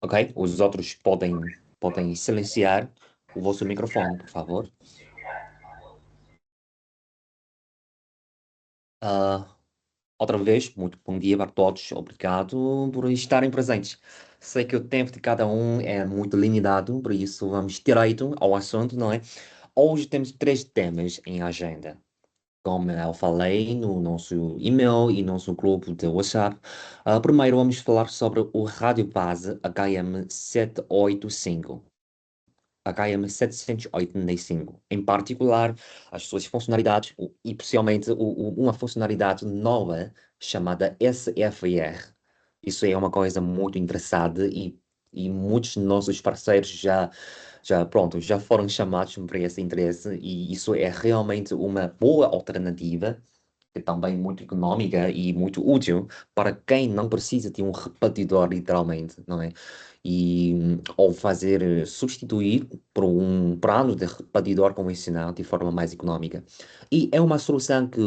Ok? Os outros podem silenciar o vosso microfone, por favor. Ah, outra vez, muito bom dia para todos. Obrigado por estarem presentes. Sei que o tempo de cada um é muito limitado, por isso vamos direto ao assunto, não é? Hoje temos três temas em agenda. Como eu falei no nosso e-mail e nosso grupo de WhatsApp, primeiro vamos falar sobre o rádio base HM785. HM785. Em particular, as suas funcionalidades e, especialmente, uma funcionalidade nova chamada SFR. Isso é uma coisa muito interessante e muitos de nossos parceiros já foram chamados para esse interesse e isso é realmente uma boa alternativa, que também é muito económica e muito útil para quem não precisa de um repetidor, literalmente, não é? Ou fazer substituir por um plano de repetidor convencional de forma mais económica. E é uma solução que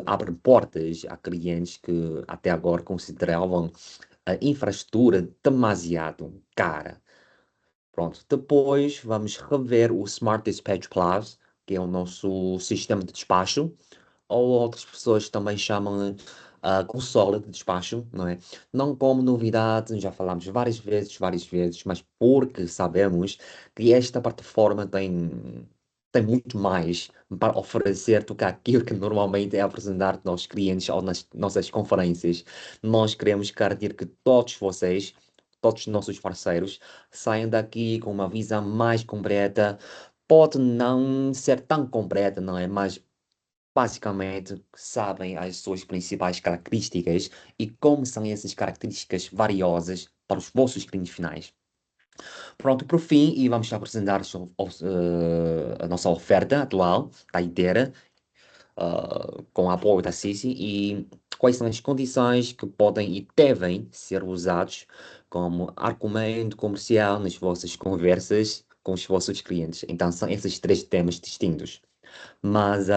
abre portas a clientes que até agora consideravam a infraestrutura demasiado cara. Pronto, depois vamos rever o Smart Dispatch Plus, que é o nosso sistema de despacho, ou outras pessoas também chamam a consola de despacho, não é? Não como novidade, já falámos várias vezes, mas porque sabemos que esta plataforma tem muito mais para oferecer do que aquilo que normalmente é apresentado aos clientes ou nas nossas conferências. Nós queremos garantir que todos os nossos parceiros, saiam daqui com uma visão mais completa. Pode não ser tão completa, não é? Mas basicamente sabem as suas principais características e como são essas características variosas para os vossos clientes finais. Pronto, por fim, e vamos apresentar a nossa oferta atual da Ideira, com o apoio da Sisi e quais são as condições que podem e devem ser usados como argumento comercial nas vossas conversas com os vossos clientes. Então, são esses três temas distintos. Mas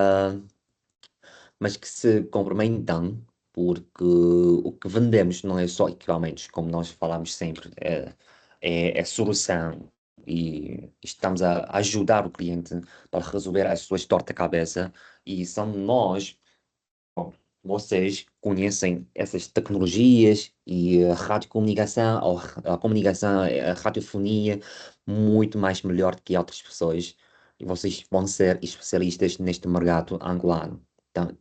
mas que se complementam, porque o que vendemos não é só equipamentos, como nós falamos sempre, é solução e estamos a ajudar o cliente para resolver as suas dor-de-cabeça e são nós, bom, vocês conhecem essas tecnologias e a radiocomunicação, ou a comunicação, a radiofonia, muito mais melhor do que outras pessoas. E vocês vão ser especialistas neste mercado angolano. Então,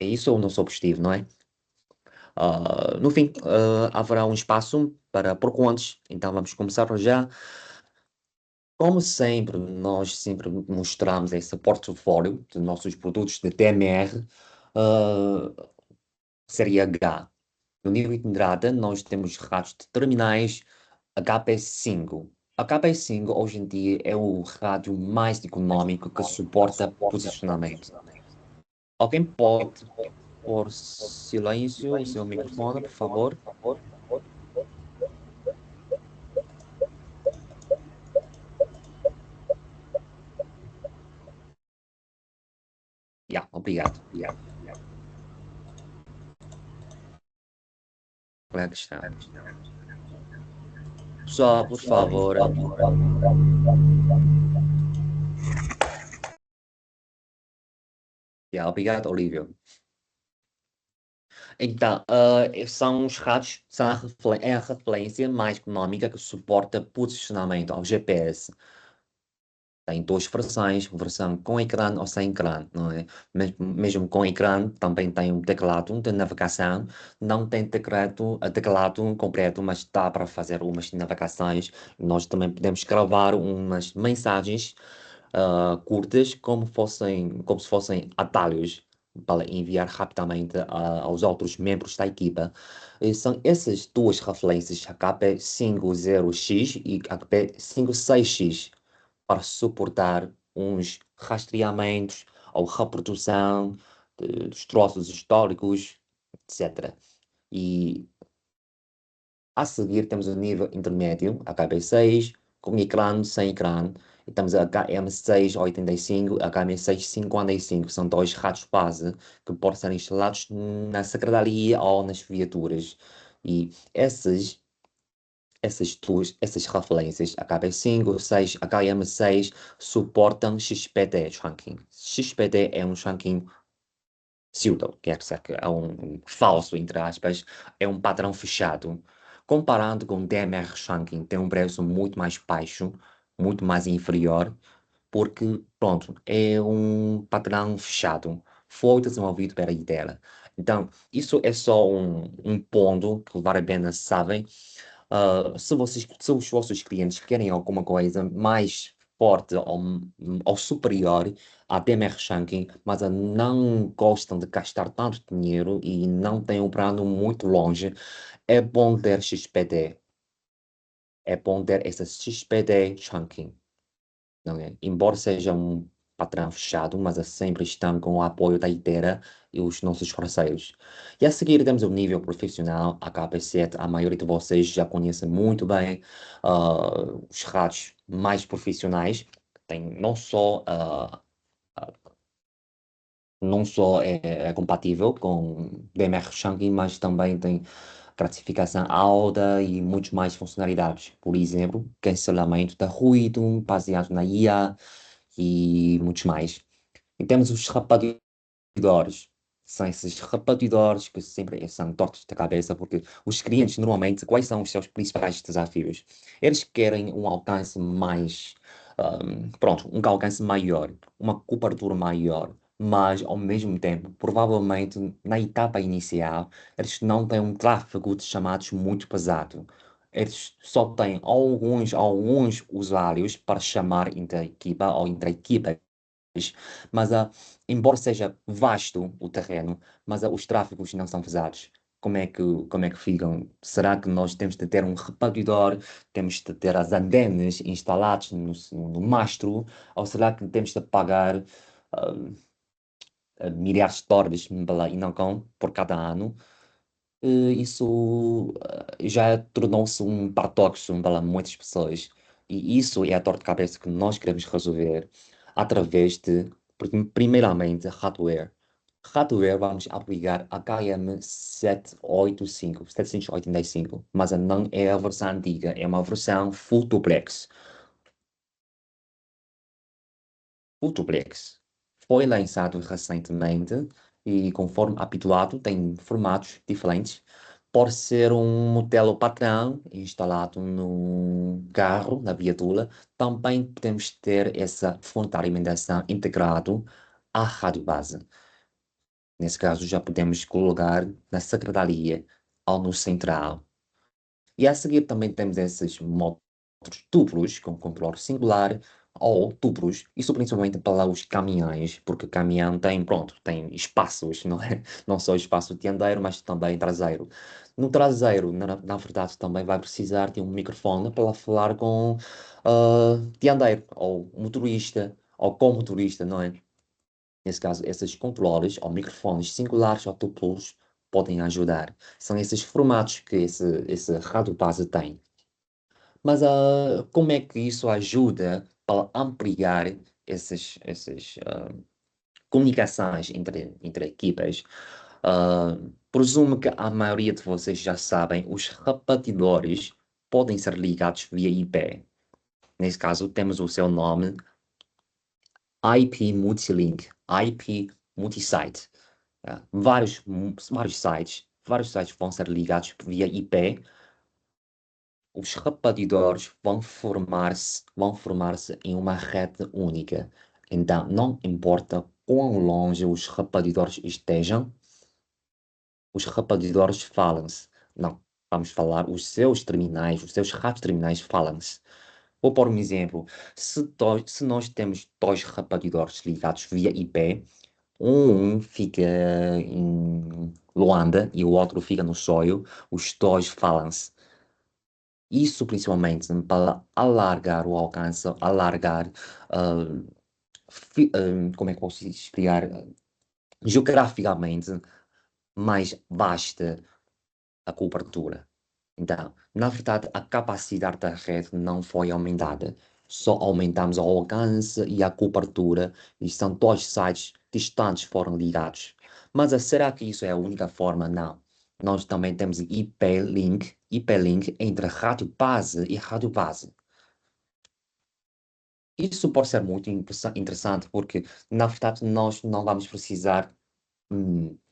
é isso o nosso objetivo, não é? No fim, haverá um espaço para procontos, então vamos começar já. Como sempre, nós sempre mostramos esse portfólio de nossos produtos de TMR, ah, série H. No nível de entrada, nós temos rádios de terminais HP5. HP5 hoje em dia é o rádio mais econômico que suporta posicionamento. Alguém pode pôr silêncio o seu microfone, por favor? Obrigado. Qual é a questão? Só, por favor. Obrigado, Olívio. Então, são os rádios, é a referência mais económica que suporta posicionamento ao GPS. Tem duas versões, versão com ecrã ou sem ecrã, não é? Mesmo com ecrã, também tem um teclado de navegação, não tem teclado completo, mas dá para fazer umas navegações. Nós também podemos gravar umas mensagens curtas, como se fossem atalhos para enviar rapidamente aos outros membros da equipa. E são essas duas referências, a HP50X e a HP56X, para suportar uns rastreamentos ou reprodução dos troços históricos, etc. E a seguir temos o nível intermédio, HB6, com ecrã, sem ecrã. E temos a HM685, HM655. São dois rádios base que podem ser instalados na secretaria ou nas viaturas. E esses essas referências, HB5, 6, HM6, suportam XPD chunking. XPD é um chunking pseudo, quer dizer, que é um falso, entre aspas, é um padrão fechado. Comparando com DMR chunking, tem um preço muito mais baixo, muito mais inferior, porque, pronto, é um padrão fechado, foi desenvolvido pela Intel. Então, isso é só um ponto que vale a pena sabem. Se os vossos clientes querem alguma coisa mais forte ou superior a DMR Chunking, mas não gostam de gastar tanto dinheiro e não têm um plano muito longe, é bom ter XPD. É bom ter essa XPD Chunking, não é? Embora seja um padrão fechado, mas sempre estão com o apoio da ITERA e os nossos parceiros. E a seguir temos o nível profissional, HP7, a maioria de vocês já conhece muito bem os rádios mais profissionais, tem não só é compatível com DMR Chunky, mas também tem classificação alta e muitas mais funcionalidades. Por exemplo, cancelamento de ruído, baseado na IA e muitos mais. E temos os repartidores. São esses repartidores que sempre são tortos da cabeça, porque os clientes, normalmente, quais são os seus principais desafios? Eles querem um alcance mais, pronto, um alcance maior, uma cobertura maior, mas, ao mesmo tempo, provavelmente, na etapa inicial, eles não têm um tráfego de chamados muito pesado. Eles só têm alguns usuários para chamar entre a equipa ou entre equipas, mas embora seja vasto o terreno, mas os tráfegos não são pesados. Como é que ficam? Será que nós temos de ter um repartidor, temos de ter as antenas instaladas no mastro, ou será que temos de pagar ah, milhares de dólares e não com por cada ano? Isso já tornou-se um paradoxo para muitas pessoas. E isso é a dor de cabeça que nós queremos resolver através de, primeiramente, hardware. Hardware vamos aplicar HM785, mas não é a versão antiga, é uma versão full duplex. O Duplex foi lançado recentemente e, conforme habituado, tem formatos diferentes. Por ser um modelo padrão instalado no carro, na viatura, também podemos ter essa fonte de alimentação integrado à rádio base. Nesse caso, já podemos colocar na secretaria ou no central. E a seguir também temos esses modos duplos, com controle singular, ou duplos, isso principalmente para os caminhões, porque o caminhão tem, pronto, tem espaços, não é? Não só espaço dianteiro, mas também traseiro. No traseiro, na verdade, também vai precisar de um microfone para falar com dianteiro, ou motorista, ou com motorista, não é? Nesse caso, esses controles ou microfones singulares ou duplos podem ajudar. São esses formatos que esse rádio base tem. Mas como é que isso ajuda para ampliar essas comunicações entre equipas? Presumo que a maioria de vocês já sabem, os repartidores podem ser ligados via IP. Nesse caso, temos o seu nome, IP Multilink, IP Multisite. Vários sites vão ser ligados via IP. Os repartidores vão formar-se em uma rede única. Então, não importa quão longe os repartidores estejam, os repartidores falam-se. Não, vamos falar os seus rádios terminais falam-se. Vou pôr um exemplo. Se nós temos dois repartidores ligados via IP, um fica em Luanda e o outro fica no Soio, os dois falam-se. Isso principalmente para alargar o alcance, alargar, ah, como é que posso explicar, geograficamente mais vasta a cobertura. Então, na verdade, a capacidade da rede não foi aumentada, só aumentamos o alcance e a cobertura, e são dois sites distantes foram ligados. Mas será que isso é a única forma? Não. nós também temos IP-Link entre rádio base e rádio base. Isso pode ser muito interessante porque, na verdade, nós não vamos precisar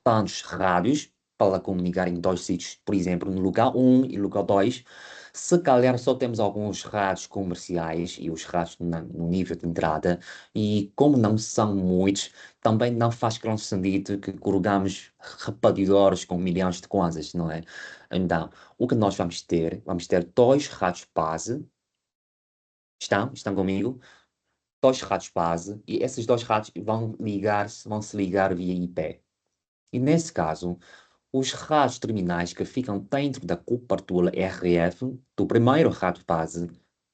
tantos rádios para comunicar em dois sítios. Por exemplo, no lugar um e lugar 2, se calhar só temos alguns rádios comerciais e os rádios no nível de entrada, e como não são muitos, também não faz grande sentido que colocamos repartidores com milhões de coisas, não é? Então, o que nós vamos ter? Vamos ter dois rádios base. Estão comigo? Dois rádios base, e esses dois rádios vão se ligar via IP. E nesse caso, os rádios terminais que ficam dentro da cobertura RF do primeiro rádio base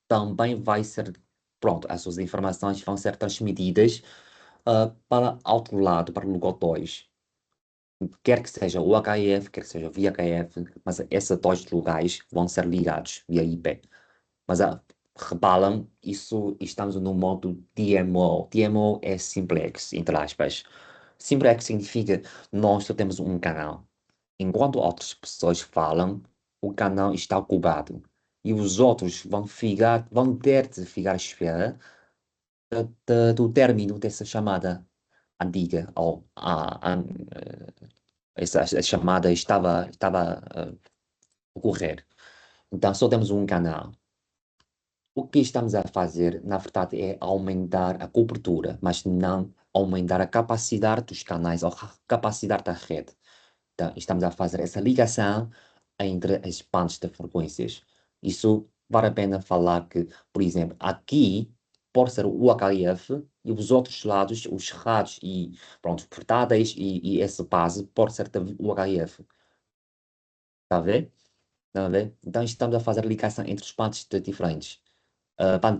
também vai ser, pronto, as suas informações vão ser transmitidas para outro lado, para o lugar 2. Quer que seja o HF, quer que seja via HF, mas esses dois lugares vão ser ligados via IP. Mas reparam, isso estamos no modo DMO. DMO é simplex, entre aspas. Simplex significa nós só temos um canal. Enquanto outras pessoas falam, o canal está ocupado. E os outros vão ter de ficar à espera do término dessa chamada antiga. Ou essa chamada estava a ocorrer. Então só temos um canal. O que estamos a fazer, na verdade, é aumentar a cobertura, mas não aumentar a capacidade dos canais ou a capacidade da rede. Então, estamos a fazer essa ligação entre as bandas de frequências. Isso vale a pena falar que, por exemplo, aqui pode ser o UHF e os outros lados, os rádios e, pronto, portáteis e essa base pode ser também o UHF. Está a ver? Está a ver? Então, estamos a fazer a ligação entre os bandas diferentes.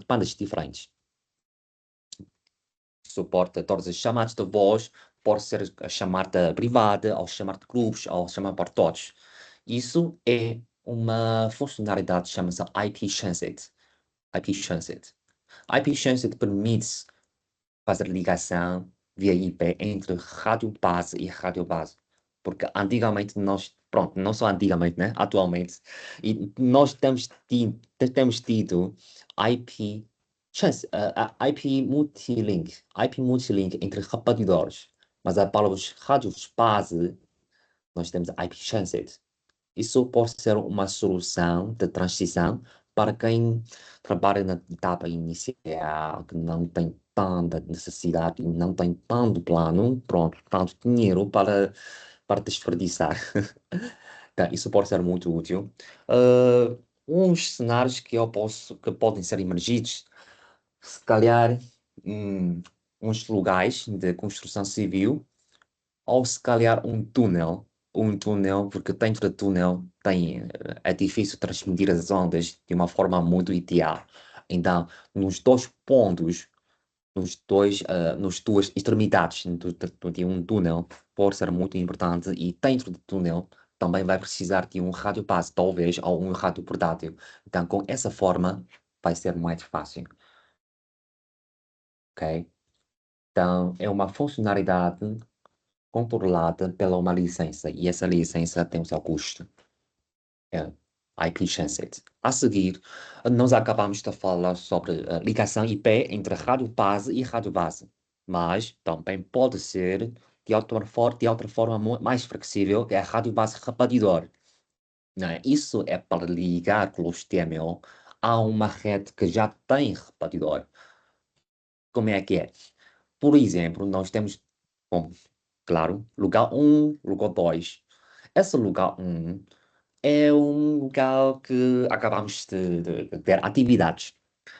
Bandas diferentes. Suporta todas as chamadas de voz, pode ser a chamada privada, ou chamar de grupos, ou chamar para todos. Isso é uma funcionalidade que chama-se IP Transit. IP Transit. IP Transit permite fazer ligação via IP entre rádio base e rádio base. Porque antigamente nós, pronto, não só antigamente, né? Atualmente, e nós temos tido IP, IP multilink entre repartidores, mas para os rádios base, nós temos IP transit. Isso pode ser uma solução de transição para quem trabalha na etapa inicial, que não tem tanta necessidade e não tem tanto plano, pronto, tanto dinheiro para desperdiçar. Tá, isso pode ser muito útil. Uns cenários que podem ser emergidos, se calhar, hum, uns lugares de construção civil ou se calhar um túnel, porque dentro do túnel é difícil transmitir as ondas de uma forma muito ideal. Então, nos dois pontos, nos duas extremidades de um túnel, pode ser muito importante e dentro do túnel também vai precisar de um rádio base, talvez, ou um rádio portátil. Então, com essa forma, vai ser mais fácil, ok? Então, é uma funcionalidade controlada pela uma licença, e essa licença tem o seu custo. É IP Transit. A seguir, nós acabamos de falar sobre a ligação IP entre rádio base e rádio base, mas também pode ser de outra forma mais flexível, que é a rádio base repartidor. Não é? Isso é para ligar pelos TMO a uma rede que já tem repartidor. Como é que é? Por exemplo, nós temos, bom, claro, lugar um, lugar 2. Esse lugar um é um lugar que acabamos de ter atividades.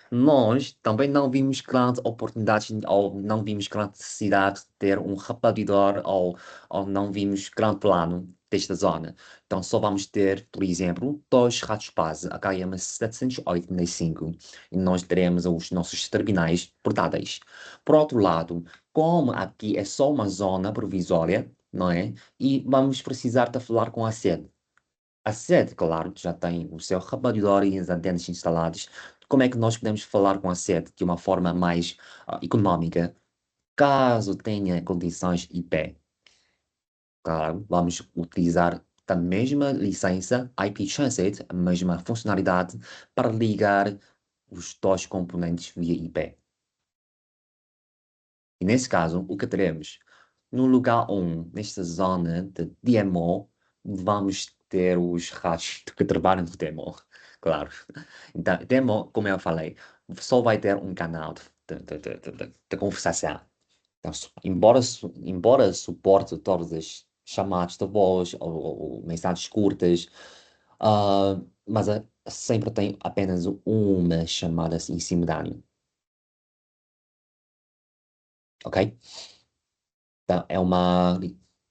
Nós também não vimos grandes oportunidades ou não vimos grande necessidade de ter um repartidor ou não vimos grande plano desta zona. Então só vamos ter, por exemplo, dois rádios base HM 785 e nós teremos os nossos terminais portáteis. Por outro lado, como aqui é só uma zona provisória, não é? E vamos precisar de falar com a sede. A sede, claro, já tem o seu repartidor e as antenas instaladas. Como é que nós podemos falar com a sede de uma forma mais económica, caso tenha condições IP? Claro, vamos utilizar da mesma licença IP Transit, a mesma funcionalidade para ligar os dois componentes via IP. E nesse caso, o que teremos? No lugar 1, nesta zona de DMO, vamos ter os rádios que trabalham no DMO, claro. Então, DMO, como eu falei, só vai ter um canal de conversação. Então, embora suporte todas as chamadas de voz ou mensagens curtas, mas sempre tem apenas uma chamada em simultâneo, ok? Então, é uma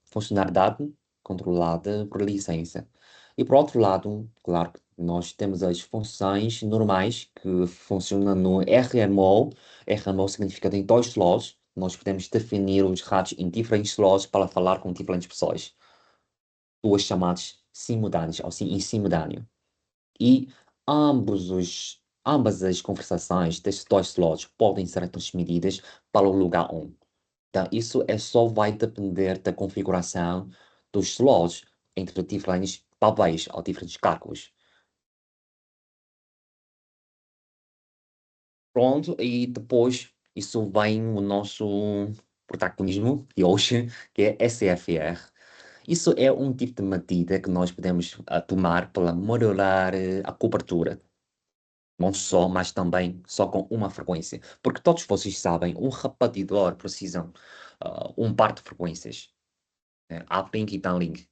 funcionalidade controlada por licença. E por outro lado, claro, nós temos as funções normais que funcionam no RMO. RMO significa que em dois slots. Nós podemos definir os rádios em diferentes slots para falar com diferentes pessoas. Duas chamadas simultâneas, ou sim, em simultâneo. E ambas as conversações destes dois slots podem ser transmitidas para o lugar 1. Então, isso só vai depender da configuração dos slots entre diferentes papéis ou diferentes cargos. Pronto, e depois isso vem o nosso protagonismo de hoje, que é SFR. Isso é um tipo de medida que nós podemos tomar para melhorar a cobertura. Não só, mas também só com uma frequência. Porque todos vocês sabem, um repartidor precisa um par de frequências. Uplink e downlink.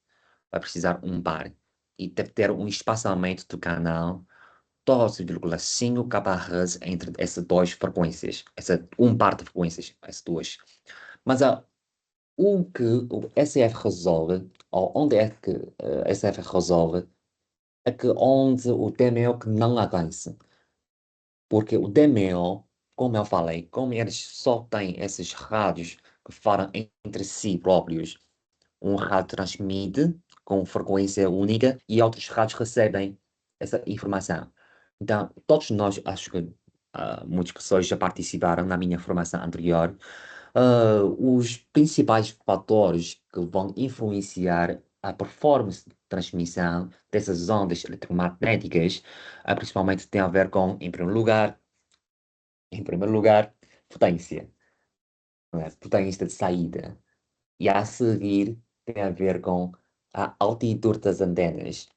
Vai precisar um par. E deve ter um espaçamento do canal 12,5 kHz entre essas duas frequências. Um par de frequências, essas duas. Mas o que o SF resolve, ou onde é que SF resolve, é que onde o DMO que não alcança. Porque o DMO, como eu falei, como eles só têm esses rádios que falam entre si próprios, um rádio transmite com frequência única e outros rádios recebem essa informação. Então, todos nós, acho que muitas pessoas já participaram na minha formação anterior. Os principais fatores que vão influenciar a performance de transmissão dessas ondas eletromagnéticas, principalmente tem a ver com, em primeiro lugar, potência, não é? Potência de saída. E a seguir tem a ver com a altitude das antenas.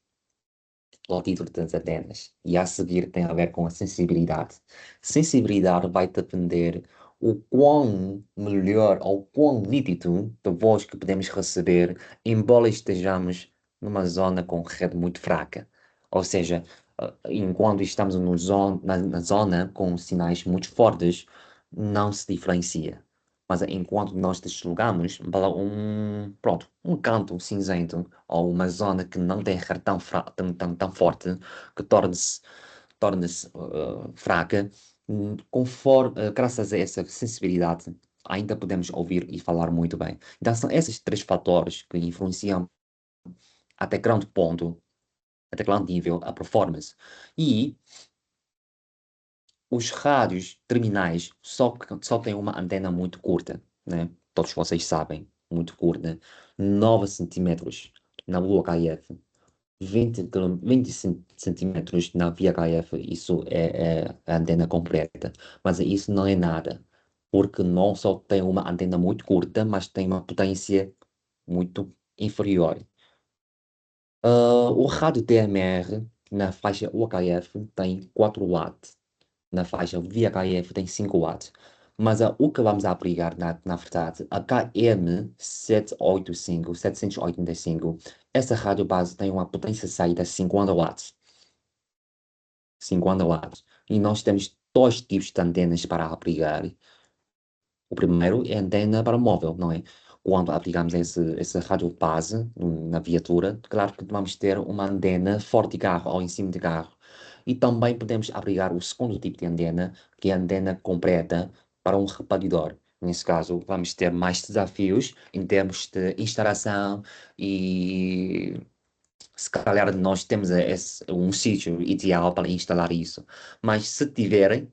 A altitude das antenas. E a seguir tem a ver com a sensibilidade. Sensibilidade vai depender o quão melhor ou quão nítido da voz que podemos receber, embora estejamos numa zona com rede muito fraca. Ou seja, enquanto estamos na zona com sinais muito fortes, não se diferencia. Mas enquanto nós deslocamos para pronto, um canto cinzento ou uma zona que não tem rede tão forte, que torna-se fraca, graças a essa sensibilidade, ainda podemos ouvir e falar muito bem. Então, são esses três fatores que influenciam até grande ponto, até grande nível, a performance. E os rádios terminais só têm uma antena muito curta, né? Todos vocês sabem, muito curta, 9 centímetros na UHF, 20 centímetros na VHF, isso é a antena completa. Mas isso não é nada, porque não só tem uma antena muito curta, mas tem uma potência muito inferior. O rádio TMR na faixa UHF tem 4 watts, na faixa VHF tem 5 watts. Mas o que vamos aplicar, na verdade, a KM785, essa rádio base tem uma potência de saída de 50 watts. 50 watts. E nós temos dois tipos de antenas para aplicar. O primeiro é a antena para móvel, não é? Quando aplicamos esse rádio base na viatura, claro que vamos ter uma antena fora de carro ou em cima de carro. E também podemos aplicar o segundo tipo de antena, que é a antena completa para um repartidor. Nesse caso, vamos ter mais desafios em termos de instalação e se calhar nós temos um sítio ideal para instalar isso. Mas se tiverem,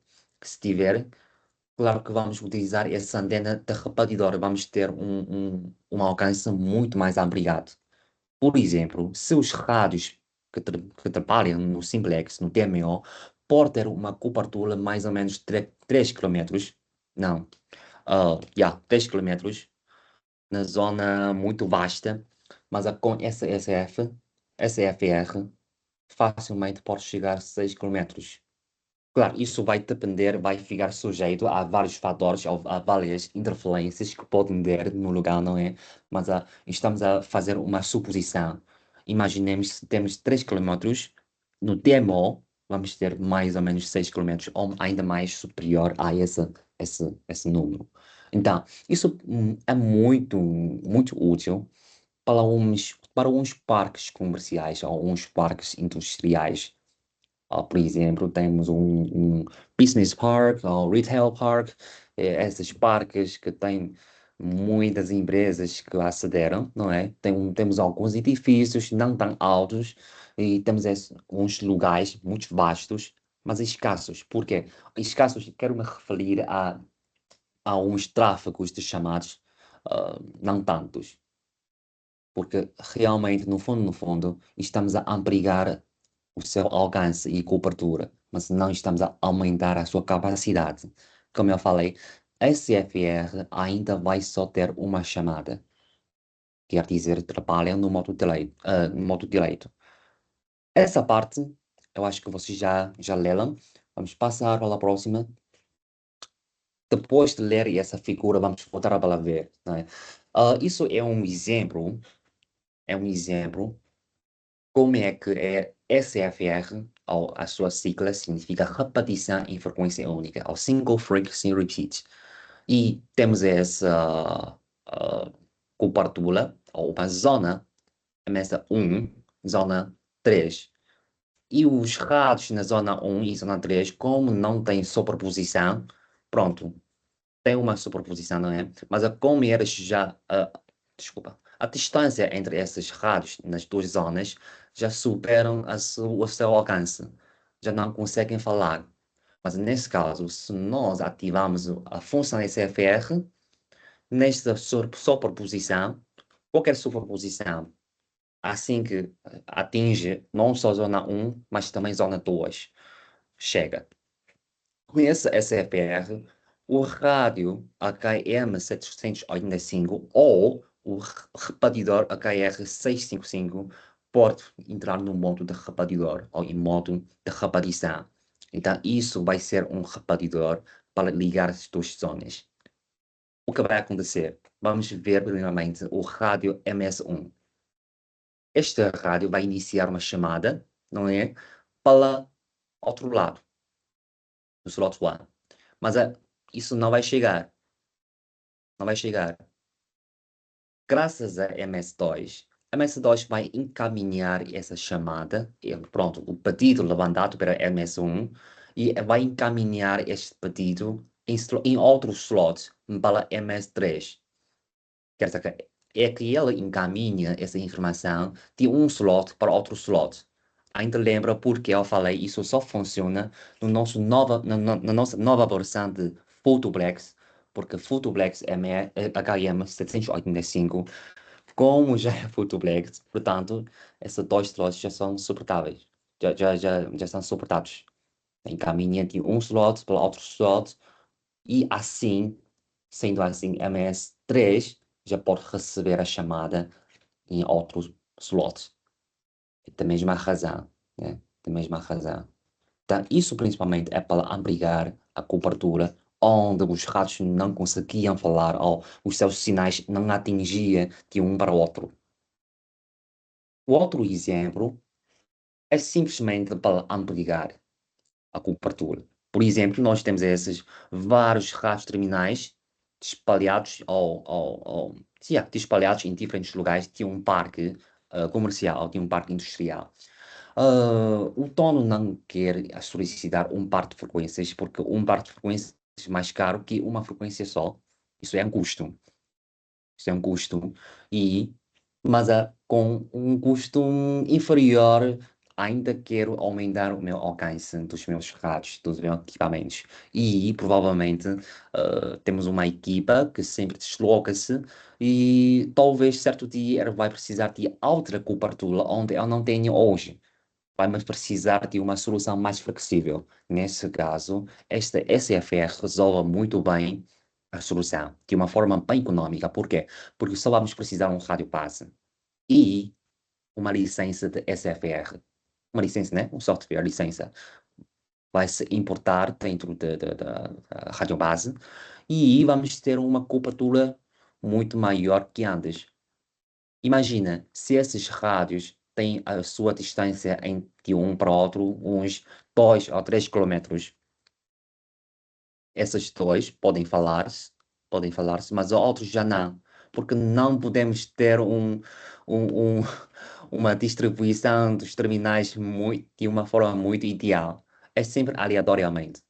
claro que vamos utilizar essa antena de repartidor. Vamos ter um alcance muito mais ampliado. Por exemplo, se os rádios que trabalham no simplex, no TMO, podem ter uma cobertura mais ou menos 3 km, não, 3 km, na zona muito vasta, mas com SFR, facilmente pode chegar a 6 km. Claro, isso vai depender, vai ficar sujeito a vários fatores, a várias interferências que podem ter no lugar, não é? Mas estamos a fazer uma suposição. Imaginemos se temos 3 km, no demo vamos ter mais ou menos 6 km, ou ainda mais superior a esse número. Então, isso é muito útil para uns parques comerciais ou uns parques industriais. Por exemplo, temos um business park ou retail park, esses parques que têm muitas empresas que lá cederam, não é? Temos alguns edifícios não tão altos e temos uns lugares muito vastos, mas escassos. Por quê? Escassos, quero me referir a uns tráfegos de chamados não tantos, porque realmente, no fundo, estamos a ampliar o seu alcance e cobertura, mas não estamos a aumentar a sua capacidade. Como eu falei, a SFR ainda vai só ter uma chamada, quer dizer, trabalham no modo direito. Essa parte, eu acho que vocês já leram. Vamos passar para a próxima. Depois de ler essa figura, vamos voltar para ver, não é? Isso é um exemplo como é que é SFR, ou a sua sigla, significa repetição em frequência única, ou Single Frequency Repeat. E temos essa cobertura, ou uma zona, MS1, zona 3. E os rados na zona 1 e zona 3, como não tem sobreposição, pronto, tem uma superposição, não é? Mas como eles desculpa, a distância entre esses rádios nas duas zonas já superam o seu alcance, já não conseguem falar. Mas nesse caso, se nós ativamos a função SFR, nesta superposição, qualquer superposição, assim que atinge não só zona 1, mas também zona 2, chega. Com esse SFR, o rádio HM785 ou o repetidor HR655 pode entrar no modo de repetidor ou em modo de repetição. Então, isso vai ser um repetidor para ligar as duas zonas. O que vai acontecer? Vamos ver primeiramente o rádio MS1. Este rádio vai iniciar uma chamada, não é? Para outro lado, do slot 1. Mas isso não vai chegar. Não vai chegar. Graças a MS2 vai encaminhar essa chamada, pronto, o pedido levantado pela MS1, e vai encaminhar este pedido em outro slot para MS3. Quer dizer, é que ele encaminha essa informação de um slot para outro slot. Ainda lembra porque eu falei isso só funciona na nossa nova versão de Photoplex, porque Photoplex HM785, como já é Photoplex, portanto, esses dois slots já são suportáveis, já são suportados. Encaminha de um slot para outro slot e assim, sendo assim, MS3 já pode receber a chamada em outro slot. Da mesma razão, né? Da mesma razão. Então, isso principalmente é para ampliar a cobertura onde os ratos não conseguiam falar ou os seus sinais não atingiam de um para o outro. O outro exemplo é simplesmente para ampliar a cobertura. Por exemplo, nós temos esses vários ratos terminais espalhados espalhados em diferentes lugares de um parque comercial, de um parque industrial. O dono não quer solicitar um par de frequências, porque um par de frequências é mais caro que uma frequência só. Isso é um custo. Isso é um custo. Mas com um custo inferior ainda quero aumentar o meu alcance dos meus rádios, dos meus equipamentos. E provavelmente temos uma equipa que sempre desloca-se e talvez certo dia ela vai precisar de outra cobertura onde eu não tenho hoje. Vai precisar de uma solução mais flexível. Nesse caso, esta SFR resolve muito bem a solução, de uma forma bem econômica. Por quê? Porque só vamos precisar de um rádio base e uma licença de SFR. Uma licença, né? Um software, licença. Vai se importar dentro da rádio base e vamos ter uma cobertura muito maior que antes. Imagina, se esses rádios têm a sua distância de um para o outro, uns 2 ou 3 quilômetros, esses dois podem falar-se, mas outros já não, porque não podemos ter um- um- uma distribuição dos terminais de uma forma muito ideal. É sempre aleatoriamente.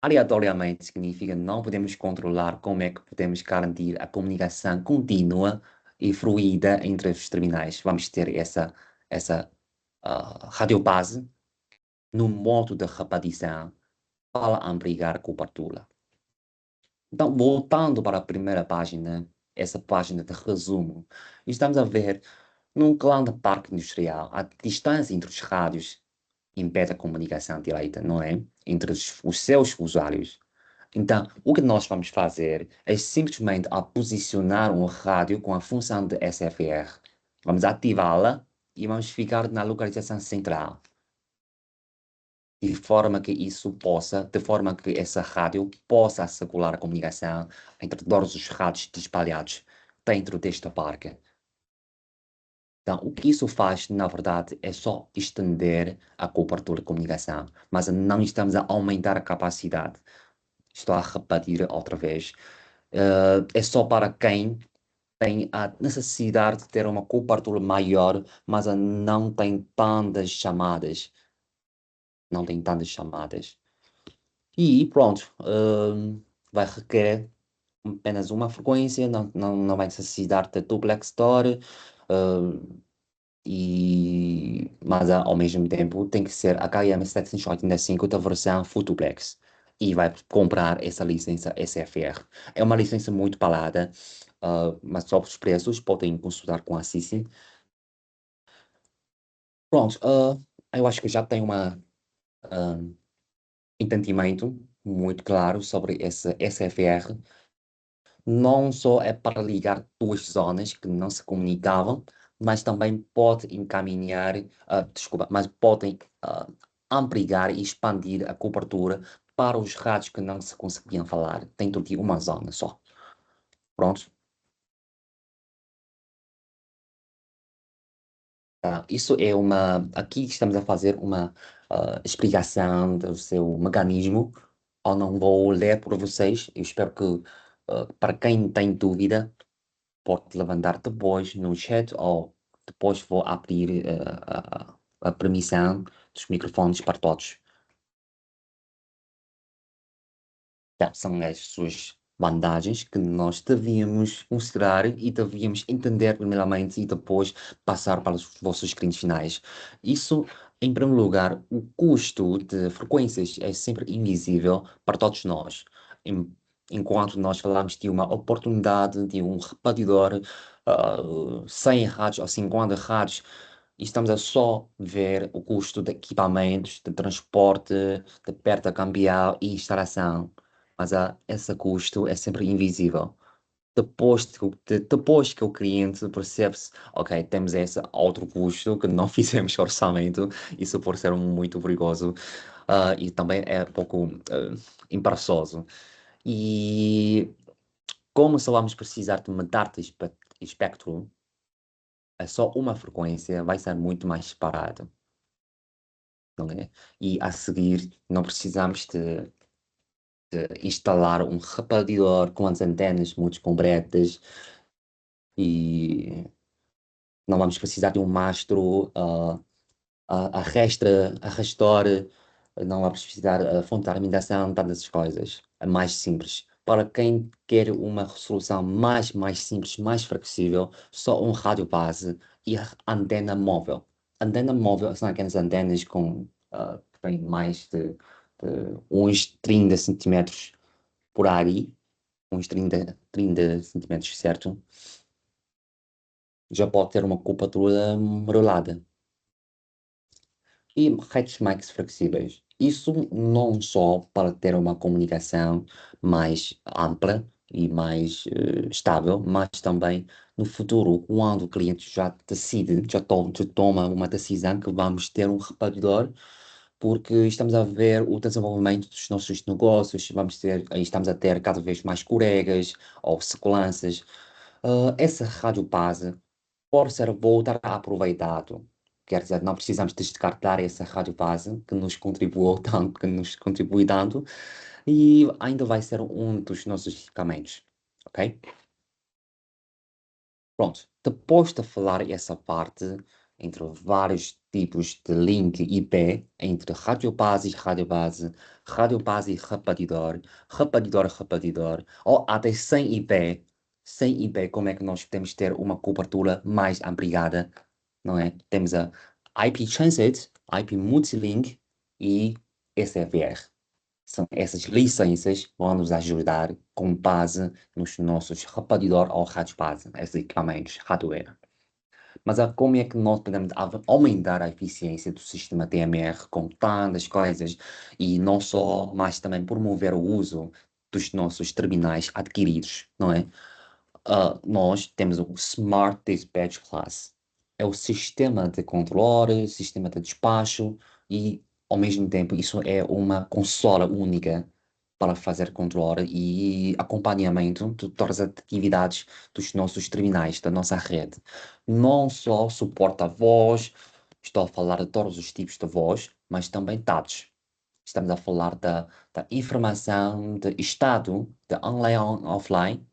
Aleatoriamente significa não podemos controlar como é que podemos garantir a comunicação contínua e fluida entre os terminais. Vamos ter essa radiobase no modo de repetição para ampliar a cobertura. Então, voltando para a primeira página, essa página de resumo, estamos a ver, num grande parque industrial, a distância entre os rádios impede a comunicação direta, não é? Entre os seus usuários. Então, o que nós vamos fazer é simplesmente a posicionar um rádio com a função de SFR. Vamos ativá-la e vamos ficar na localização central, de forma que essa rádio possa assegurar a comunicação entre todos os rádios espalhados dentro deste parque. Então, o que isso faz, na verdade, é só estender a cobertura de comunicação, mas não estamos a aumentar a capacidade. Estou a repetir outra vez. É só para quem tem a necessidade de ter uma cobertura maior, mas não tem tantas chamadas. Não tem tantas chamadas. E pronto, vai requerer apenas uma frequência, não vai necessitar de duplex store, mas ao mesmo tempo tem que ser HM785 da versão Full Duplex. E vai comprar essa licença SFR. É uma licença muito balada, mas sobre os preços podem consultar com a Cici. Pronto, eu acho que já tenho um entendimento muito claro sobre esse SFR. Não só é para ligar duas zonas que não se comunicavam, mas também pode encaminhar, desculpa, mas podem ampliar e expandir a cobertura para os rádios que não se conseguiam falar dentro de uma zona só. Pronto. Isso é aqui estamos a fazer uma explicação do seu mecanismo. Eu não vou ler por vocês. Eu espero que, para quem tem dúvida, pode levantar depois no chat ou depois vou abrir a permissão dos microfones para todos. Então, são as suas vantagens que nós devíamos considerar e devíamos entender primeiramente e depois passar para os vossos clientes finais. Isso, em primeiro lugar, o custo de frequências é sempre invisível para todos nós. Em- Enquanto nós falamos de uma oportunidade de um repetidor, 100 rádios ou 50 rádios, e estamos a só ver o custo de equipamentos, de transporte, de perda cambial e instalação, mas esse custo é sempre invisível. Depois que o cliente percebe-se, ok, temos esse outro custo que não fizemos orçamento, isso pode ser muito perigoso, e também é um pouco embaraçoso. E como só vamos precisar de metade de espectro, é só uma frequência vai ser muito mais barato, não é? E a seguir não precisamos de instalar um repartidor com as antenas muito compridas e não vamos precisar de um mastro arrastar, não vamos precisar a fonte de alimentação, tantas essas coisas. É mais simples. Para quem quer uma resolução mais simples, mais flexível, só um rádio base e a antena móvel. antena móvel são aquelas antenas com que têm mais de uns 30 centímetros por aí, uns 30 centímetros, certo? Já pode ter uma cobertura marolada. E redes mais flexíveis. Isso não só para ter uma comunicação mais ampla e mais estável, mas também no futuro, quando o cliente já decide, já toma uma decisão que vamos ter um repartidor, porque estamos a ver o desenvolvimento dos nossos negócios, estamos a ter cada vez mais colegas ou seguranças. Essa rádio base pode ser voltar aproveitado. Quer dizer, não precisamos descartar essa rádio base que nos contribuiu tanto, que nos contribui tanto, e ainda vai ser um dos nossos equipamentos, ok? Pronto, depois de falar essa parte entre vários tipos de link IP, entre rádio base e repartidor, repartidor, ou até sem IP, como é que nós podemos ter uma cobertura mais ampliada, não é? Temos a IP Transit, IP Multilink e SFR. São essas licenças que vão nos ajudar com base nos nossos repartidor ou rádio base, esses equipamentos, hardware. Mas como é que nós podemos aumentar a eficiência do sistema TMR com tantas coisas e não só, mas também promover o uso dos nossos terminais adquiridos, não é? Nós temos o Smart Dispatch Class. É o sistema de controle, sistema de despacho e, ao mesmo tempo, isso é uma consola única para fazer controle e acompanhamento de todas as atividades dos nossos terminais, da nossa rede. Não só suporta a voz, estou a falar de todos os tipos de voz, mas também dados. Estamos a falar da informação de estado, de online e offline,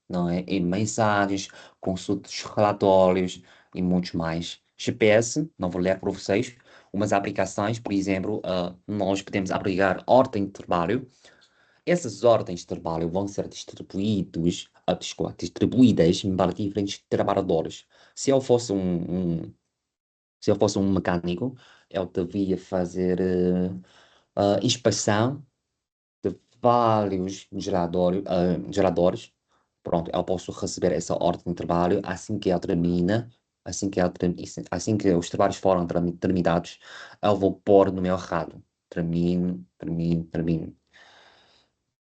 não é? E mensagens, consultas de relatórios e muitos mais. GPS, não vou ler para vocês, umas aplicações, por exemplo, nós podemos abrigar ordem de trabalho. Essas ordens de trabalho vão ser distribuídas para diferentes trabalhadores. Se eu fosse se eu fosse um mecânico, eu devia fazer inspeção de vários geradores. Pronto, eu posso receber essa ordem de trabalho assim que ela termina, assim que os trabalhos foram terminados, eu vou pôr no meu rádio. Termino.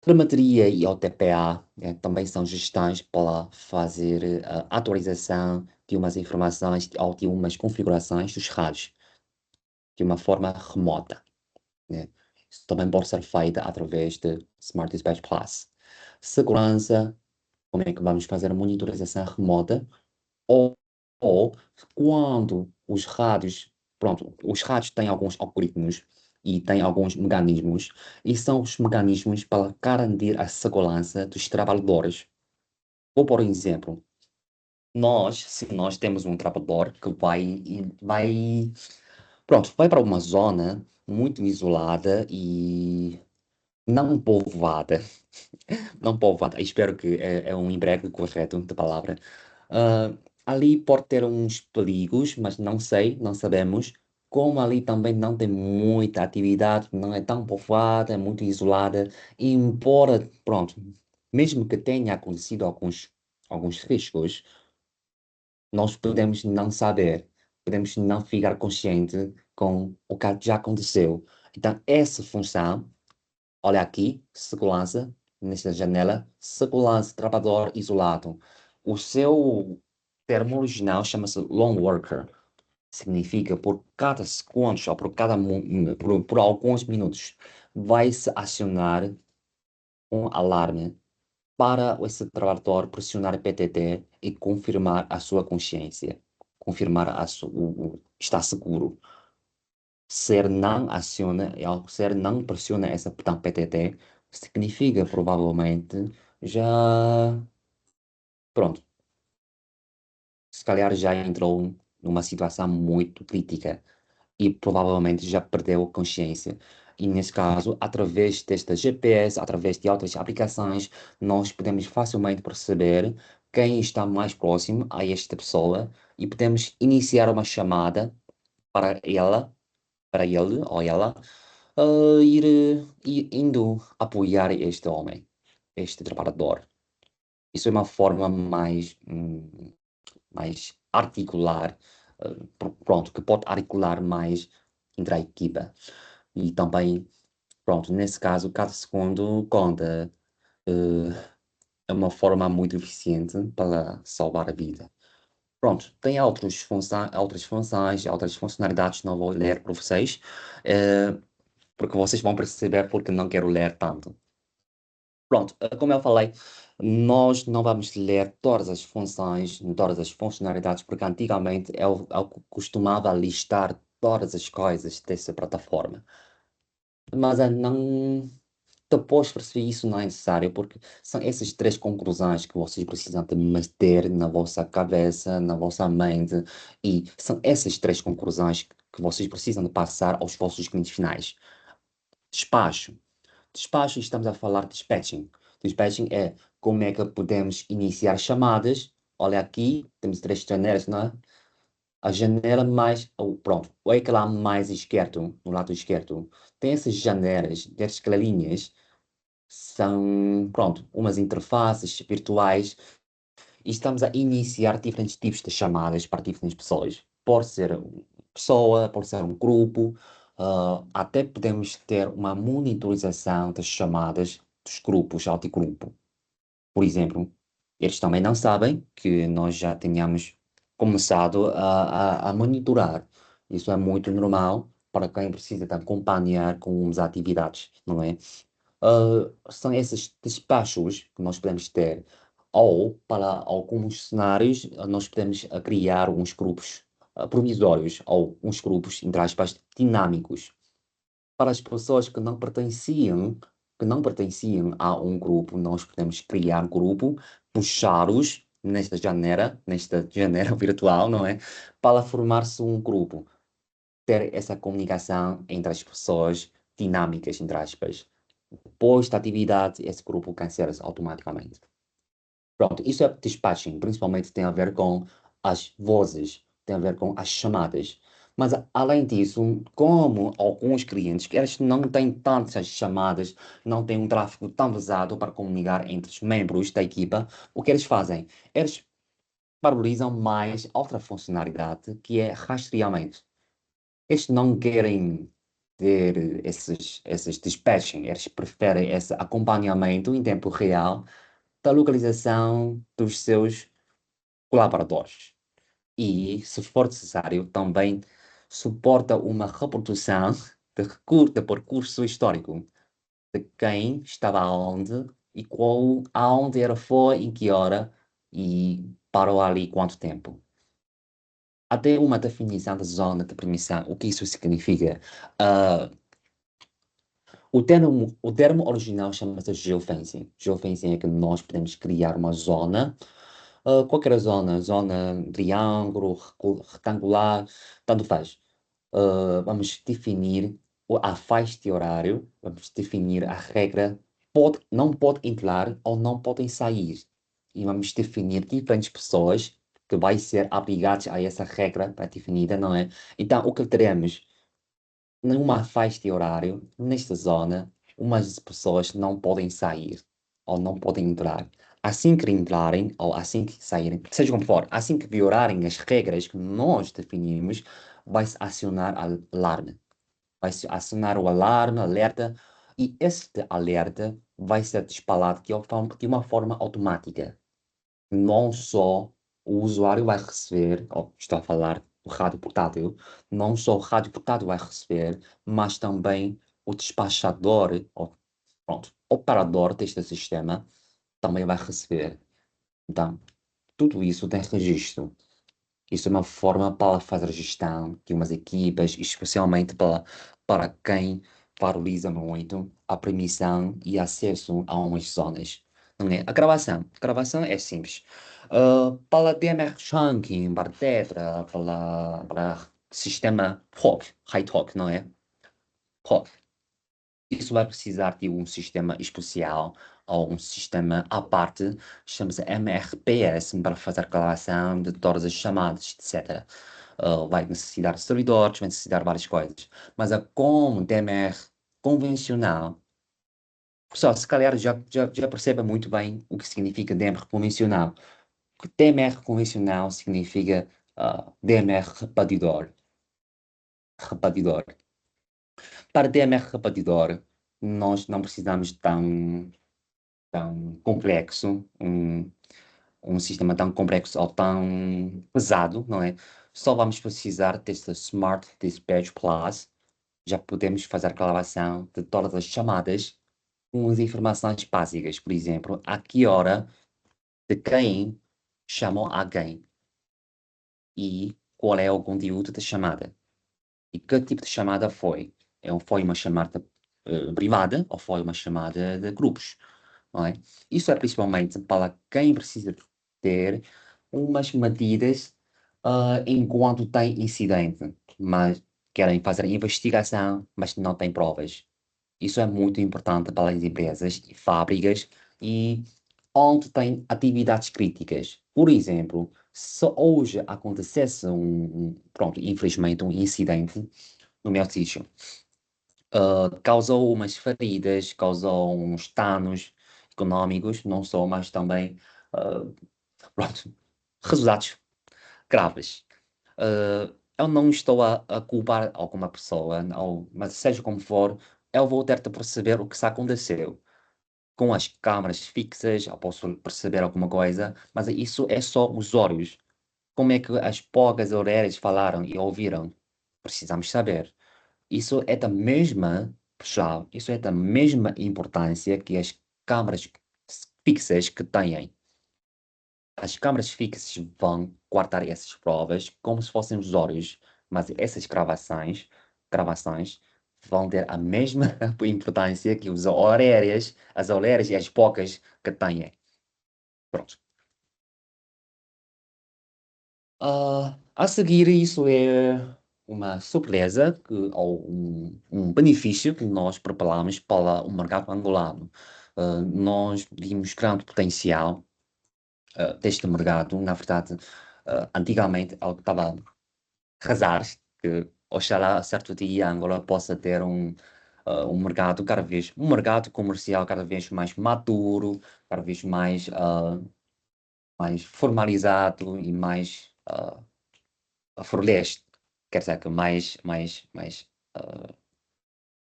Telemetria e OTPA também são gestões para fazer a atualização de umas informações ou de umas configurações dos rádios de uma forma remota, né? Isso também pode ser feito através de Smart Dispatch Plus. Segurança, como é que vamos fazer a monitorização remota? Ou, ou quando os rádios, pronto, os rádios têm alguns algoritmos e têm alguns mecanismos, e são os mecanismos para garantir a segurança dos trabalhadores. Vou por um exemplo. Se nós temos um trabalhador que vai para uma zona muito isolada e não povoada, não povoada, espero que é um emprego correto de palavra. Ah, ali pode ter uns perigos, mas não sabemos. Como ali também não tem muita atividade, não é tão povoada, é muito isolada, e embora, pronto, mesmo que tenha acontecido alguns riscos, nós podemos não saber, podemos não ficar consciente com o que já aconteceu. Então, essa função, olha aqui, segurança, nesta janela, segurança, trabalhador isolado. O seu termo original chama-se lone worker. Significa por cada segundo ou por alguns minutos vai-se acionar um alarme para esse trabalhador pressionar PTT e confirmar a sua consciência, confirmar está seguro. Ser não pressiona essa botão PTT, significa provavelmente já, pronto, se calhar já entrou numa situação muito crítica e provavelmente já perdeu a consciência. E nesse caso, através desta GPS, através de outras aplicações, nós podemos facilmente perceber quem está mais próximo a esta pessoa e podemos iniciar uma chamada para ela, para ele ou ela, indo apoiar este homem, este trabalhador. Isso é uma forma mais articular, pronto, que pode articular mais entre a equipa. E também, pronto, nesse caso, cada segundo conta. É uma forma muito eficiente para salvar a vida. Pronto, tem outras funções, outras funcionalidades, não vou ler para vocês, eh, porque vocês vão perceber porque não quero ler tanto. Pronto, como eu falei, nós não vamos ler todas as funções, todas as funcionalidades, porque antigamente eu costumava listar todas as coisas dessa plataforma. Mas não, depois percebi isso não é necessário, porque são essas três conclusões que vocês precisam de meter na vossa cabeça, na vossa mente, e são essas três conclusões que vocês precisam de passar aos vossos clientes finais. Despacho. Despacho, estamos a falar de dispatching. Dispatching é como é que podemos iniciar chamadas. Olha aqui, temos três janelas, não é? A janela mais, pronto, o ecrã mais esquerdo, no lado esquerdo, tem essas janelas, essas clarinhas, são, pronto, umas interfaces virtuais e estamos a iniciar diferentes tipos de chamadas para diferentes pessoas. Pode ser uma pessoa, pode ser um grupo, até podemos ter uma monitorização das chamadas dos grupos, antigrupo. Por exemplo, eles também não sabem que nós já tenhamos começado a monitorar. Isso é muito normal para quem precisa de acompanhar com as atividades, não é? São esses despachos que nós podemos ter. Ou, para alguns cenários, nós podemos criar uns grupos provisórios ou uns grupos, entre aspas, dinâmicos. Para as pessoas que não pertenciam a um grupo, nós podemos criar um grupo, puxá-los nesta janela virtual, não é? Para formar-se um grupo, ter essa comunicação entre as pessoas dinâmicas, entre aspas. Depois da atividade, esse grupo cancela-se automaticamente. Pronto, isso é dispatching, principalmente tem a ver com as vozes, tem a ver com as chamadas. Mas além disso, como alguns clientes, que eles não têm tantas chamadas, não têm um tráfego tão pesado para comunicar entre os membros da equipa, o que eles fazem? Eles valorizam mais outra funcionalidade, que é rastreamento. Eles não querem ter esses dispatching, eles preferem esse acompanhamento em tempo real da localização dos seus colaboradores. E, se for necessário, também suporta uma reprodução de percurso histórico de quem estava aonde e aonde era foi, em que hora e parou ali quanto tempo. Até uma definição da zona de permissão, o que isso significa? Ah, o termo original chama-se geofencing. Geofencing é que nós podemos criar uma zona, qualquer zona triângulo, retangular, tanto faz. Vamos definir a faixa de horário, vamos definir a regra, não pode entrar ou não podem sair. E vamos definir diferentes pessoas que vai ser obrigadas a essa regra pré-definida, não é? Então, o que teremos? Numa faixa de horário, nesta zona, umas pessoas não podem sair ou não podem entrar. Assim que entrarem ou assim que saírem, seja como for, assim que violarem as regras que nós definimos, vai-se acionar alarme. Vai-se acionar o alarme, alerta, e este alerta vai ser disparado de uma forma automática. Não só o usuário vai receber, ou estou a falar do rádio portátil, não só o rádio portátil vai receber, mas também o despachador, ou, pronto, operador deste sistema também vai receber. Então, tudo isso tem registro. Isso é uma forma para fazer gestão de umas equipas, especialmente para quem valoriza muito a permissão e acesso a umas zonas. Não é? A gravação é simples. Para DMR Chunking, para Tetra, para sistema POC, High Talk, não é? POC. Isso vai precisar de um sistema especial ou um sistema à parte, chama-se MRPS, para fazer a gravação de todas as chamadas, etc. vai necessitar de servidores, vai necessitar de várias coisas. Mas com DMR convencional, pessoal, se calhar já percebe muito bem o que significa DMR convencional. Que DMR convencional significa DMR repetidor. Repetidor. Para DMR repetidor, nós não precisamos tão complexo, um sistema tão complexo ou tão pesado, não é? Só vamos precisar deste Smart Dispatch Plus. Já podemos fazer a gravação de todas as chamadas com as informações básicas. Por exemplo, a que hora, de quem chamou alguém e qual é o conteúdo da chamada. E que tipo de chamada foi? Foi uma chamada privada ou foi uma chamada de grupos? Não é? Isso é principalmente para quem precisa ter umas medidas enquanto tem incidente, mas querem fazer investigação, mas não têm provas. Isso é muito importante para as empresas e fábricas e onde tem atividades críticas. Por exemplo, se hoje acontecesse pronto, infelizmente um incidente no meu sítio, causou umas feridas, causou uns danos económicos, não só, mas também, ah, pronto, resultados graves. Eu não estou a culpar alguma pessoa, mas seja como for, eu vou ter de perceber o que se aconteceu. Com as câmaras fixas, eu posso perceber alguma coisa, mas isso é só os olhos. Como é que as poucas orelhas falaram e ouviram? Precisamos saber. Isso é da mesma, pessoal, isso é da mesma importância que as câmaras fixas que têm. As câmaras fixas vão guardar essas provas como se fossem os olhos, mas essas gravações vão ter a mesma importância que as orelhas e as bocas que têm. Pronto. A seguir, isso é uma surpresa ou um benefício que nós preparamos para o mercado angolano. Nós vimos grande potencial deste mercado. Na verdade, antigamente ele estava a arrasar, que oxalá certo dia Angola possa ter um mercado um mercado comercial cada vez mais maduro, cada vez mais formalizado e mais floresta, quer dizer, que mais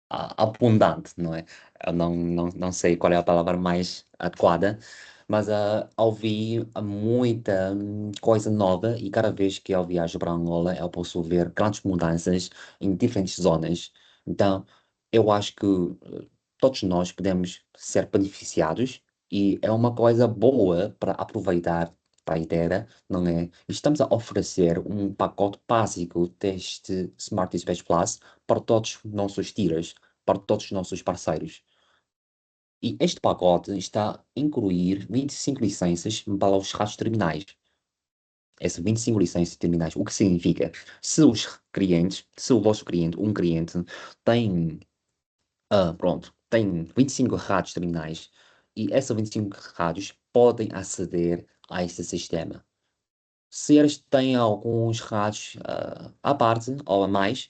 abundante, não é? Eu não sei qual é a palavra mais adequada, mas ouvi muita coisa nova e cada vez que eu viajo para Angola eu posso ver grandes mudanças em diferentes zonas. Então, eu acho que todos nós podemos ser beneficiados e é uma coisa boa para aproveitar para a ideia, não é? Estamos a oferecer um pacote básico deste Smart Dispatch Plus para todos os nossos tiras, para todos os nossos parceiros. E este pacote está a incluir 25 licenças para os rádios terminais. Essas 25 licenças terminais, o que significa? Se o vosso cliente, um cliente, tem, pronto, tem 25 rádios terminais e essas 25 rádios podem aceder a esse sistema. Se eles têm alguns rádios à parte ou a mais,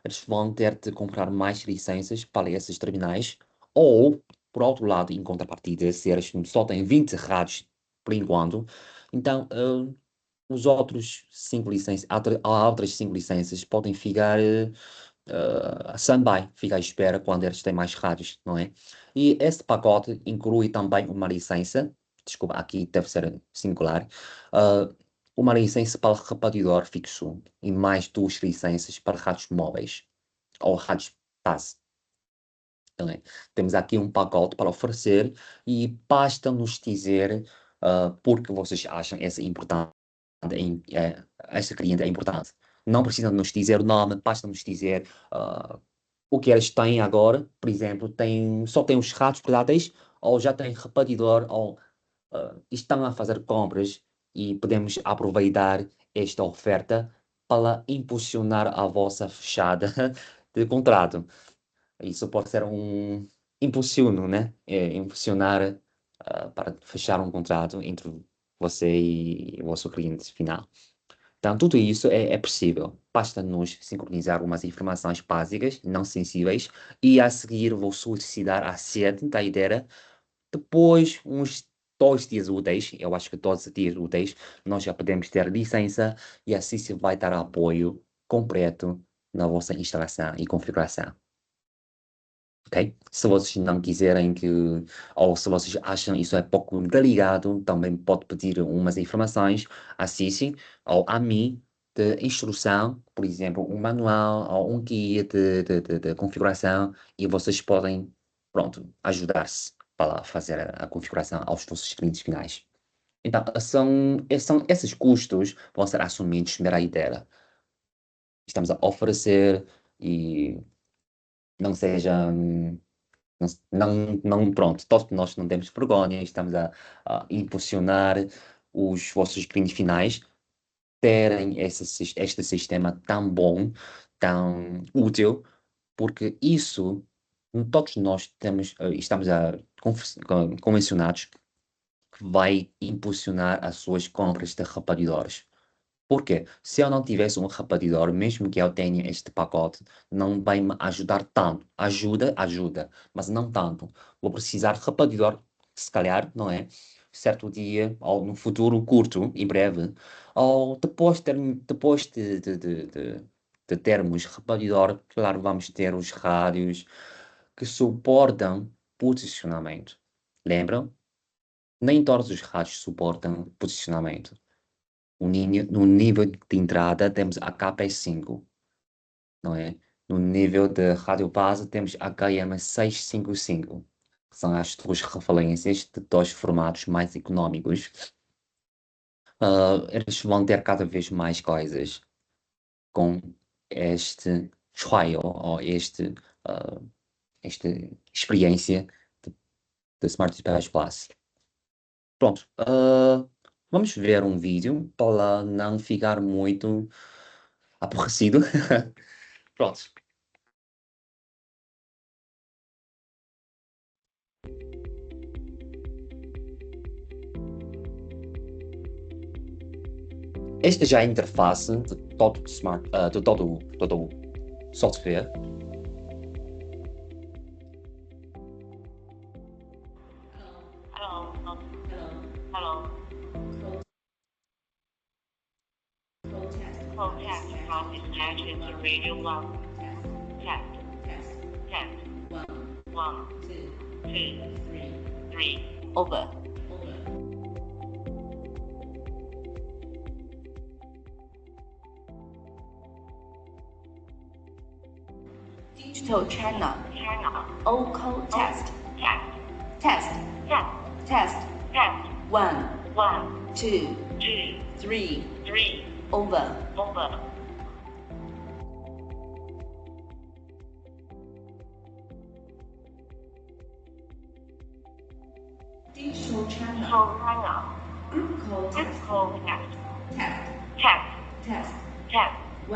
eles vão ter de comprar mais licenças para esses terminais. Ou, por outro lado, em contrapartida, se eles só têm 20 rádios por enquanto, então os outros 5 licenças, outras 5 licenças podem ficar a stand-by, ficar à espera quando eles têm mais rádios, não é? E esse pacote inclui também uma licença, desculpa, aqui deve ser singular, uh, uma licença para repartidor fixo e mais 2 licenças para rádios móveis ou rádios base. Não é? Temos aqui um pacote para oferecer e basta nos dizer porque vocês acham essa importante, essa cliente é importante. Não precisa nos dizer o nome, basta nos dizer o que eles têm agora. Por exemplo, só tem os rádios portáteis ou já tem repartidor ou estão a fazer compras e podemos aproveitar esta oferta para impulsionar a vossa fechada de contrato. Isso pode ser um impulsiono, né? Impulsionar para fechar um contrato entre você e o vosso cliente final. Então, tudo isso é possível. Basta nos sincronizar umas informações básicas, não sensíveis, e a seguir vou solicitar a sede da ideia. Depois, uns 2 dias úteis, eu acho que 12 dias úteis, nós já podemos ter licença e assim se vai dar apoio completo na vossa instalação e configuração. Ok? Se vocês não quiserem que, ou se vocês acham isso é pouco delicado, também pode pedir umas informações a Cici ou a mim de instrução, por exemplo, um manual ou um guia de configuração e vocês podem, pronto, ajudar-se para fazer a configuração aos vossos clientes finais. Então, são esses custos vão ser assumidos na ideia. Estamos a oferecer e não seja pronto, todos nós não temos vergonha, estamos a impulsionar os vossos clientes finais terem este sistema tão bom, tão útil, porque isso, todos nós estamos convencionados que vai impulsionar as suas compras de repartidores. Porque se eu não tivesse um repartidor, mesmo que eu tenha este pacote, não vai me ajudar tanto. Ajuda, ajuda, mas não tanto. Vou precisar de repartidor, se calhar, não é? Certo dia, ou no futuro curto, em breve, ou depois de termos repartidor, claro, vamos ter os rádios que suportam posicionamento. Lembram? Nem todos os rádios suportam posicionamento. No nível de entrada temos a KP5, não é? No nível de rádio base temos a KM655, que são as duas referências de dois formatos mais económicos. Eles vão ter cada vez mais coisas com este trial, ou ah, esta experiência de Smart Space Plus. Pronto, vamos ver um vídeo para não ficar muito aborrecido. Pronto. Esta já é a interface de todo o todo o software. Hello. Hello. Code test from dispatches to radio 1. Test. Test. 1, 2, 3. Over. Digital channel. All code test. Test. Test. 1, 2, 3. Over. Digital channel. Group code test. Test. 1,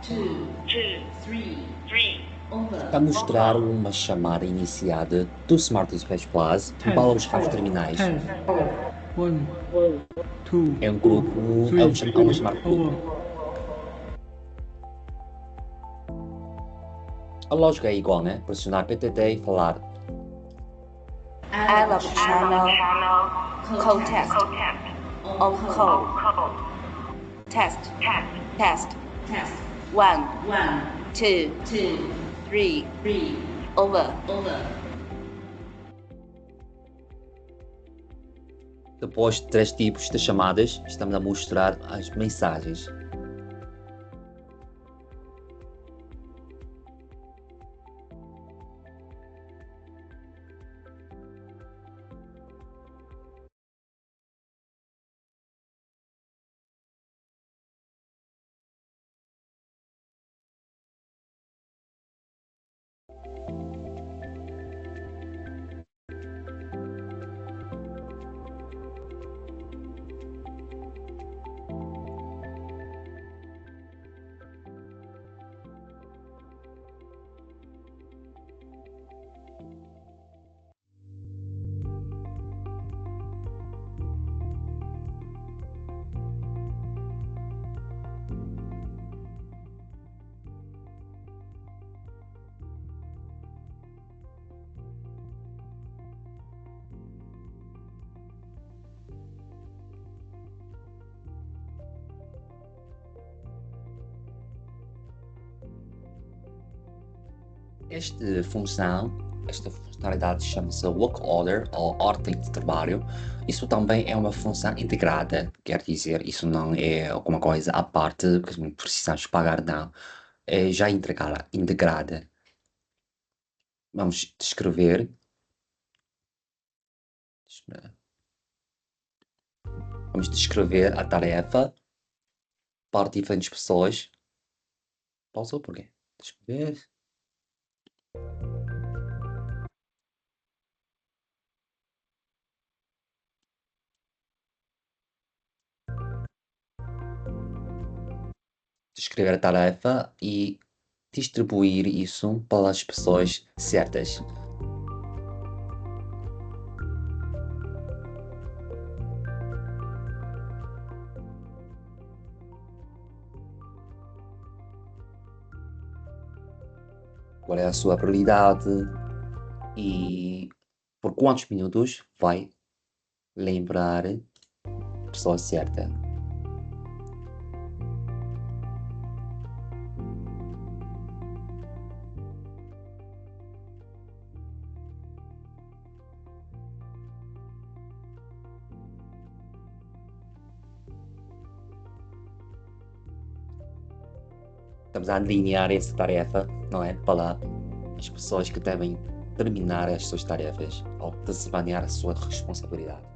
2, 3. Over. A mostrar uma chamada iniciada do Smart Space Plus para os rádios terminais. 10, 1, 2, É um grupo, é uma chamada grupo. over. A lógica é igual, né? Pressionar PTT e falar. I love channel. Code test. All code. Test. 1, 2, 3. Over. Depois de 3 tipos de chamadas, estamos a mostrar as mensagens. Esta funcionalidade chama-se Work Order, ou ordem de trabalho. Isso também é uma função integrada, quer dizer, isso não é alguma coisa à parte que não precisamos pagar, não. É já integrada. Vamos descrever. Vamos descrever a tarefa para diferentes pessoas. Pausou por quê? Deixa eu ver. Descrever a tarefa e distribuir isso para as pessoas certas. Qual é a sua prioridade e por quantos minutos vai lembrar a pessoa certa. Estamos a alinhar essa tarefa, não é? Para as pessoas que devem terminar as suas tarefas ou desempenhar a sua responsabilidade.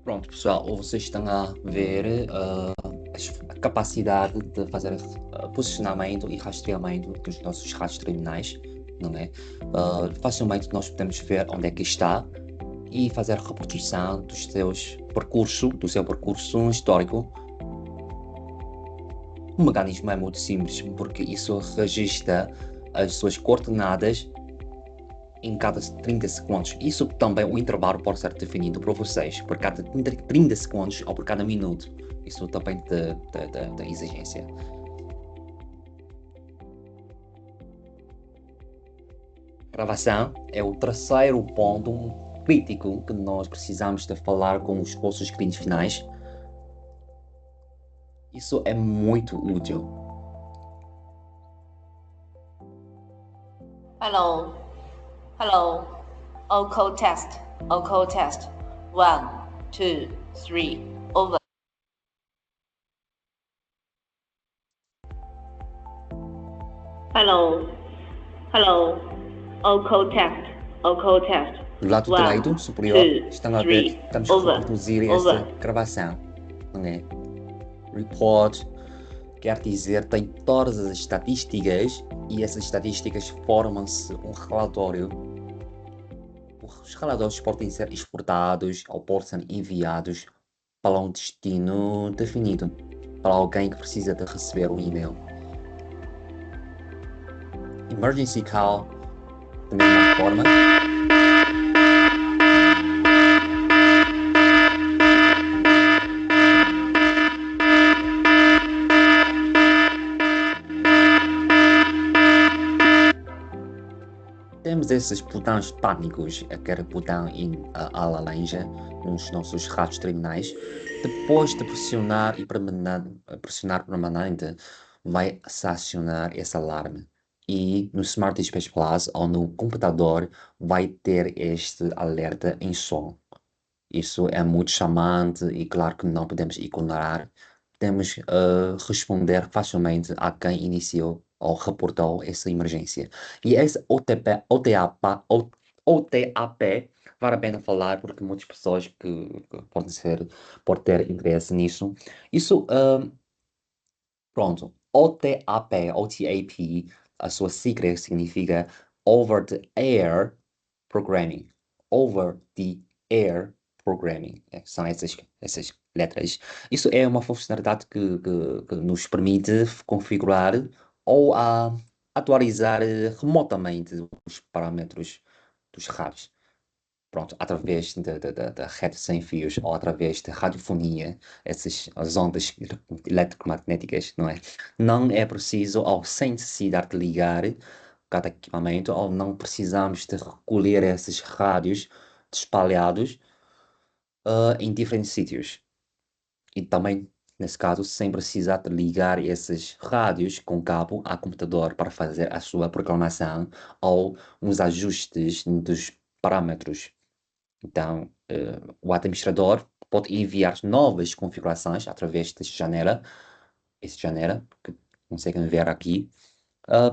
Pronto, pessoal, vocês estão a ver a capacidade de fazer posicionamento e rastreamento dos nossos rastros terminais, não é? Facilmente nós podemos ver onde é que está e fazer a reprodução do seu percurso histórico. O mecanismo é muito simples, porque isso registra as suas coordenadas em cada 30 segundos. Isso também, o intervalo pode ser definido por vocês, por cada 30 segundos ou por cada minuto. Isso depende da exigência. Gravação é o terceiro ponto crítico que nós precisamos de falar com os vossos clientes finais. Isso é muito útil. Hello. Hello. All code test. All code test. 1, 2, 3. Over. Hello. Hello. All code test. All code test. Do lado direito superior, estão a ver, estamos a reproduzir essa gravação. Não é? Report quer dizer tem todas as estatísticas e essas estatísticas formam-se um relatório. Os relatórios podem ser exportados ou podem ser enviados para um destino definido, para alguém que precisa de receber o e-mail. Emergency call, da mesma forma. Temos esses botões pânicos, aquele botão à laranja nos nossos ratos terminais. Depois de pressionar permanente, vai se acionar esse alarme. E no Smart Display Plus ou no computador vai ter este alerta em som. Isso é muito chamante e claro que não podemos ignorar. Podemos responder facilmente a quem iniciou ou reportou essa emergência. E esse OTAP, vale a pena falar porque muitas pessoas que podem ter interesse nisso. Isso, pronto, OTAP, a sua sigla significa Over the Air Programming. Over the Air Programming. São essas letras. Isso é uma funcionalidade que nos permite configurar ou atualizar remotamente os parâmetros dos rádios. Pronto, através da rede sem fios ou através de radiofonia, as ondas eletromagnéticas, não é? Não é preciso, ou sem necessidade de ligar cada equipamento, ou não precisamos de recolher esses rádios espalhados em diferentes sítios. E também, nesse caso, sem precisar de ligar esses rádios com cabo a computador para fazer a sua programação ou uns ajustes dos parâmetros. Então, o administrador pode enviar novas configurações através desta janela, que conseguem ver aqui,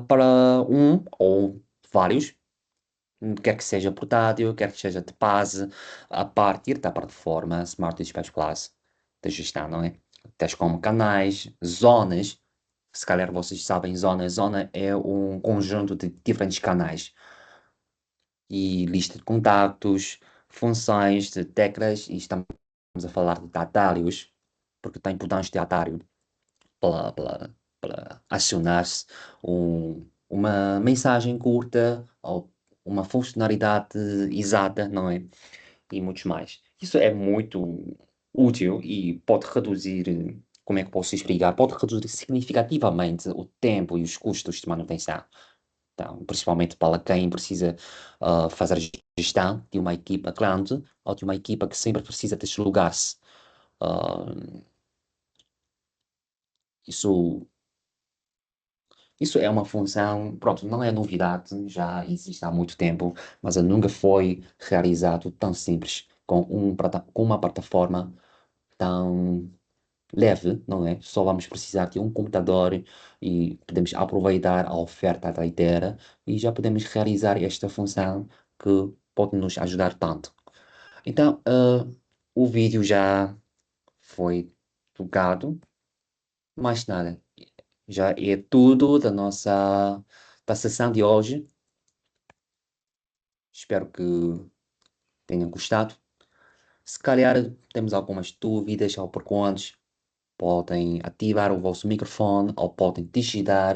para um ou vários, quer que seja portátil, quer que seja de base, a partir da plataforma Smart Dispatch Plus de gestão, não é? Tais como canais, zonas, se calhar vocês sabem, zona é um conjunto de diferentes canais e lista de contactos, funções de teclas, e estamos a falar de atalhos, porque tem botões de atalho para acionar-se uma mensagem curta ou uma funcionalidade exata, não é? E muitos mais. Isso é muito útil e pode reduzir, como é que posso explicar? Pode reduzir significativamente o tempo e os custos de manutenção. Então, principalmente para quem precisa fazer a gestão de uma equipa grande ou de uma equipa que sempre precisa deslogar-se. Ah, isso, isso é uma função, pronto, não é novidade, já existe há muito tempo, mas nunca foi realizado tão simples, com uma plataforma tão leve, não é? Só vamos precisar de um computador e podemos aproveitar a oferta da ideia e já podemos realizar esta função que pode nos ajudar tanto. Então, o vídeo já foi tocado, mais nada. Já é tudo da sessão de hoje. Espero que tenham gostado. Se calhar temos algumas dúvidas ou perguntas, podem ativar o vosso microfone ou podem digitar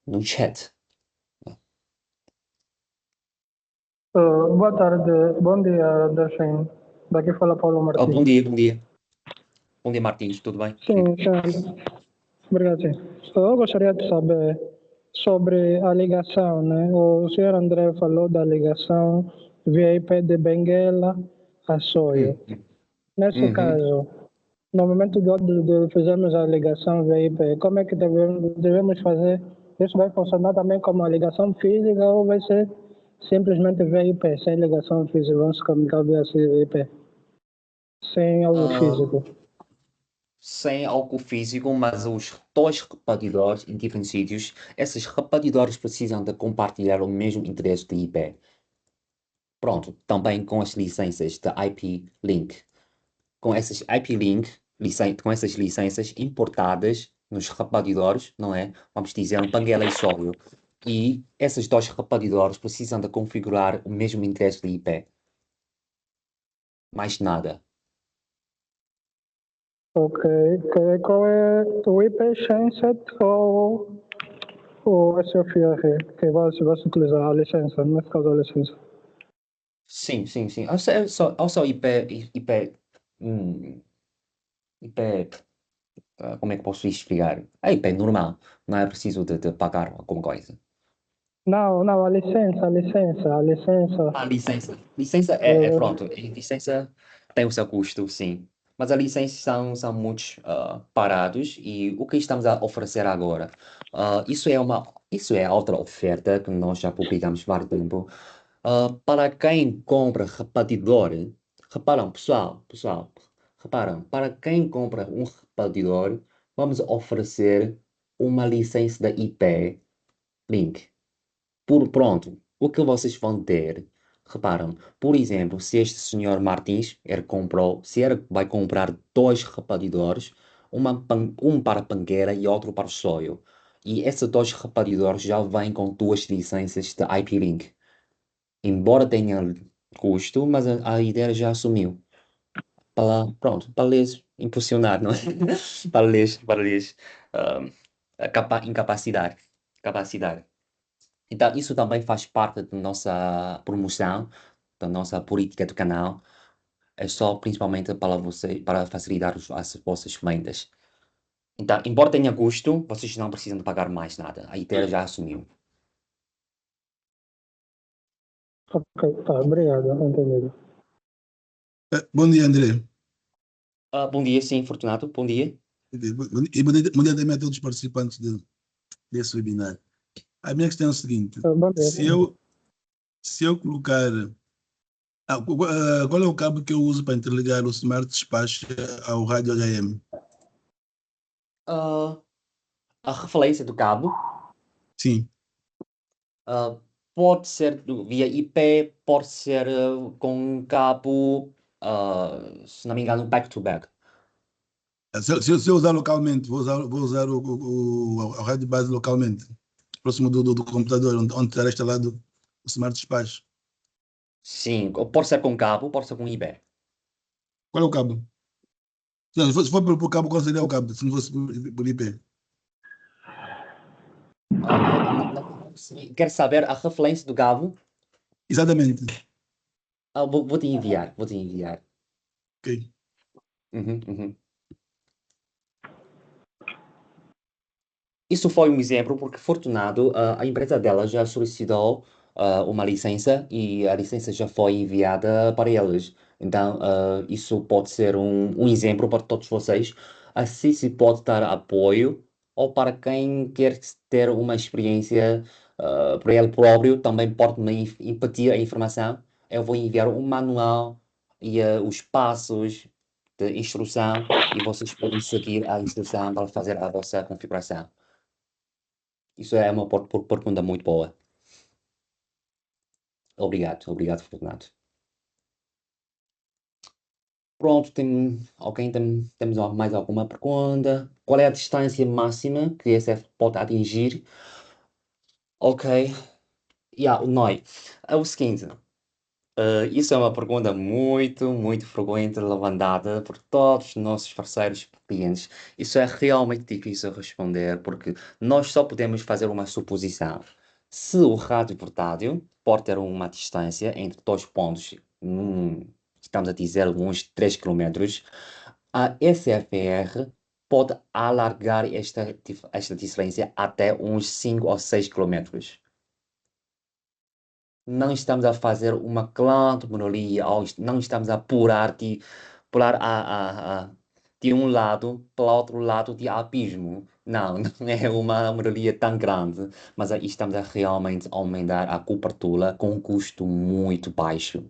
no chat. Boa tarde, bom dia, Darshan. Daqui fala Paulo Oh, bom Martins. dia, bom dia. Bom dia, Martins, tudo bem? Sim, sim. Obrigado, sim. Eu gostaria de saber sobre a ligação, né? O senhor André falou da ligação via IP de Benguela a Soio. Hum, Nesse uhum. caso, no momento de fizermos a ligação via IP, como é que devemos fazer? Isso vai funcionar também como uma ligação física ou vai ser simplesmente via IP, sem ligação física? Vamos se comunicar via IP, sem algo Ah, físico. sem algo físico, mas os dois repartidores em diferentes sítios, esses repartidores precisam de compartilhar o mesmo endereço de IP. Pronto, também com as licenças de IP Link. Com essas IP Link, com essas licenças importadas nos repartidores, não é? Vamos dizer um Banguela e Sólio. E esses dois repartidores precisam de configurar o mesmo endereço de IP. Mais nada. Ok. Qual é o IP Chainset ou o SFR que vai se utilizar a licença, nesse caso a licença? Sim, sim, sim. Ao só hum, IP, como é que posso explicar? É IP normal, não é preciso de pagar alguma coisa. Não, a licença. A licença. Licença pronto. E licença tem o seu custo, sim. Mas a licença são muitos parados e o que estamos a oferecer agora? Isso é outra oferta que nós já publicamos há vários tempo. Para quem compra repartidor, pessoal, reparam, para quem compra um repartidor, vamos oferecer uma licença da IP Link. Pronto, o que vocês vão ter? Reparam, por exemplo, se este senhor Martins se ele vai comprar dois repartidores, um para Pangueira e outro para o Soio. E esses dois repartidores já vêm com duas licenças de IP-Link. Embora tenha custo, mas a ideia já assumiu. Pronto, para lhes impulsionar, não é? Para lhes ah, incapacidade. Capacidade. Então, isso também faz parte da nossa promoção, da nossa política do canal. É só principalmente para você, para facilitar as vossas vendas. Então, embora tenha custo, vocês não precisam de pagar mais nada. A ITER já assumiu. Ok, tá, obrigado, entendido. Bom dia, André. Bom dia, sim, Fortunato. Bom dia. E bom dia também a todos os participantes desse webinar. A minha questão é o seguinte: Bom dia. se eu colocar. Qual é o cabo que eu uso para interligar o Smart Dispatch ao rádio HM? Ah, a referência do cabo Sim. pode ser via IP, pode ser com cabo, se não me engano, back-to-back. Se eu usar localmente, vou usar a rádio base localmente, próximo do computador, onde estará instalado o Smart Dispatch. Sim, pode ser com cabo, pode ser com IP. Qual é o cabo? Não, se for por cabo, qual seria o cabo? Se não fosse por IP? Quer saber a referência do cabo? Exatamente. Vou te enviar, vou te enviar. Ok. Uhum. Isso foi um exemplo porque Fortunado, a empresa dela já solicitou uma licença e a licença já foi enviada para eles. Então, isso pode ser um exemplo para todos vocês. Assim se pode dar apoio ou para quem quer ter uma experiência para ele próprio, também pode me impartir a informação. Eu vou enviar um manual e os passos de instrução e vocês podem seguir a instrução para fazer a vossa configuração. Isso é uma pergunta muito boa. Obrigado, Fernando. Pronto, temos mais alguma pergunta? Qual é a distância máxima que a SF pode atingir? Ok. O NOI. É o seguinte, isso é uma pergunta muito frequente, levantada por todos os nossos parceiros clientes. Isso é realmente difícil de responder, porque nós só podemos fazer uma suposição. Se o rádio portátil pode ter uma distância entre dois pontos, estamos a dizer uns 3 km, a SFR pode alargar esta diferença até uns 5 ou 6 km. Não estamos a fazer uma grande melhoria, ou não estamos a pular de um lado para o outro lado de abismo. Não, não é uma melhoria tão grande, mas aí estamos a realmente aumentar a cobertura com um custo muito baixo.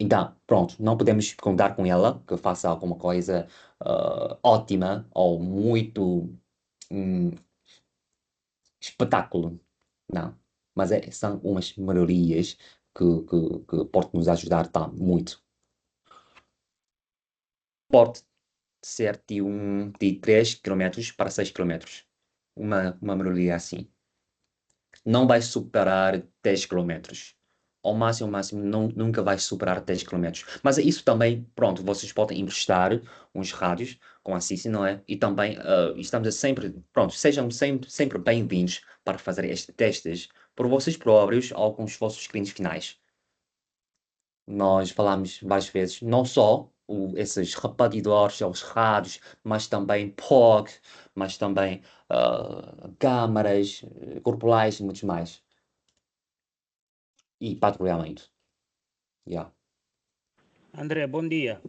Então, pronto, não podemos contar com ela que faça alguma coisa ótima ou muito hum, espetáculo. Não. Mas são umas melhorias que podem nos ajudar muito. Pode ser de 3 km para 6 km. Uma melhoria assim. Não vai superar 10 km. Ao máximo, nunca vai superar 10 km. Mas isso também, pronto, vocês podem emprestar uns rádios com a Cici, não é? E também estamos pronto, sejam sempre bem-vindos para fazer estes testes por vocês próprios ou com os vossos clientes finais. Nós falamos várias vezes, não só esses repartidores, os rádios, mas também POG, mas também câmaras corporais e muitos mais. E patrulhamento. Yeah. André, bom dia.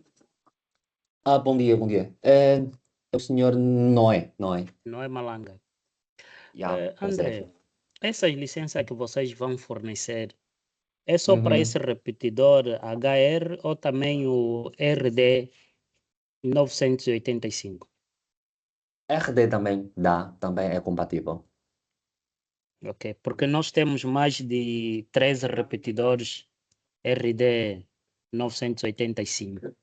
Bom dia, bom dia. É o senhor Noé. Não é Malanga. Yeah, André, prazer. essas licenças que vocês vão fornecer é só para Uhum. esse repetidor HR ou também o RD 985? RD também dá, também é compatível. Ok, porque nós temos mais de 13 repetidores RD 985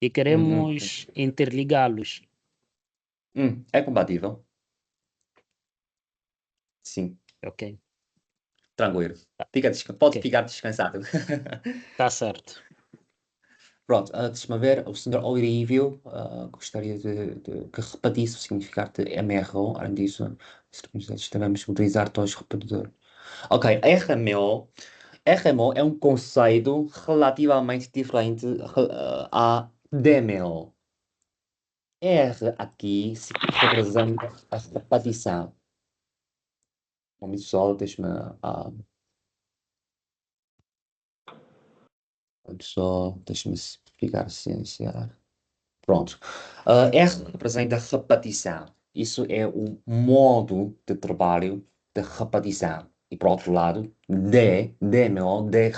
e Uhum. queremos interligá-los. É compatível. Sim, Ok, tranquilo. Pode ok, ficar descansado. tá certo. Pronto, deixa-me ver. O Sr. Olívio gostaria que repetisse o significado de MRO. Além disso, devemos utilizar todos os repetidores. Ok, RMO é um conceito relativamente diferente a DMO. R aqui representa a repetição. Vamos só, deixa-me explicar, ciência. Pronto. R representa repetição. Isso é o modo de trabalho de repetição. E por outro lado, D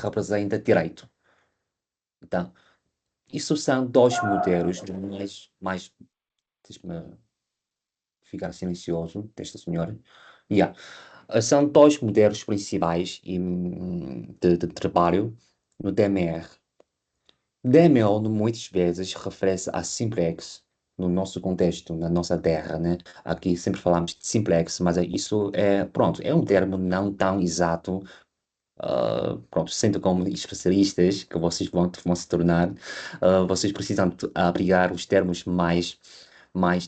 representa direito. Então, isso são dois modelos deixa-me ficar silencioso desta senhora. Yeah. São dois modelos principais de trabalho no DMR. DMO, muitas vezes, refere-se a simplex, no nosso contexto, na nossa terra, né? Aqui sempre falamos de simplex, mas isso pronto, é um termo não tão exato. Pronto, sendo como especialistas que vocês vão se tornar, vocês precisam abrigar os termos mais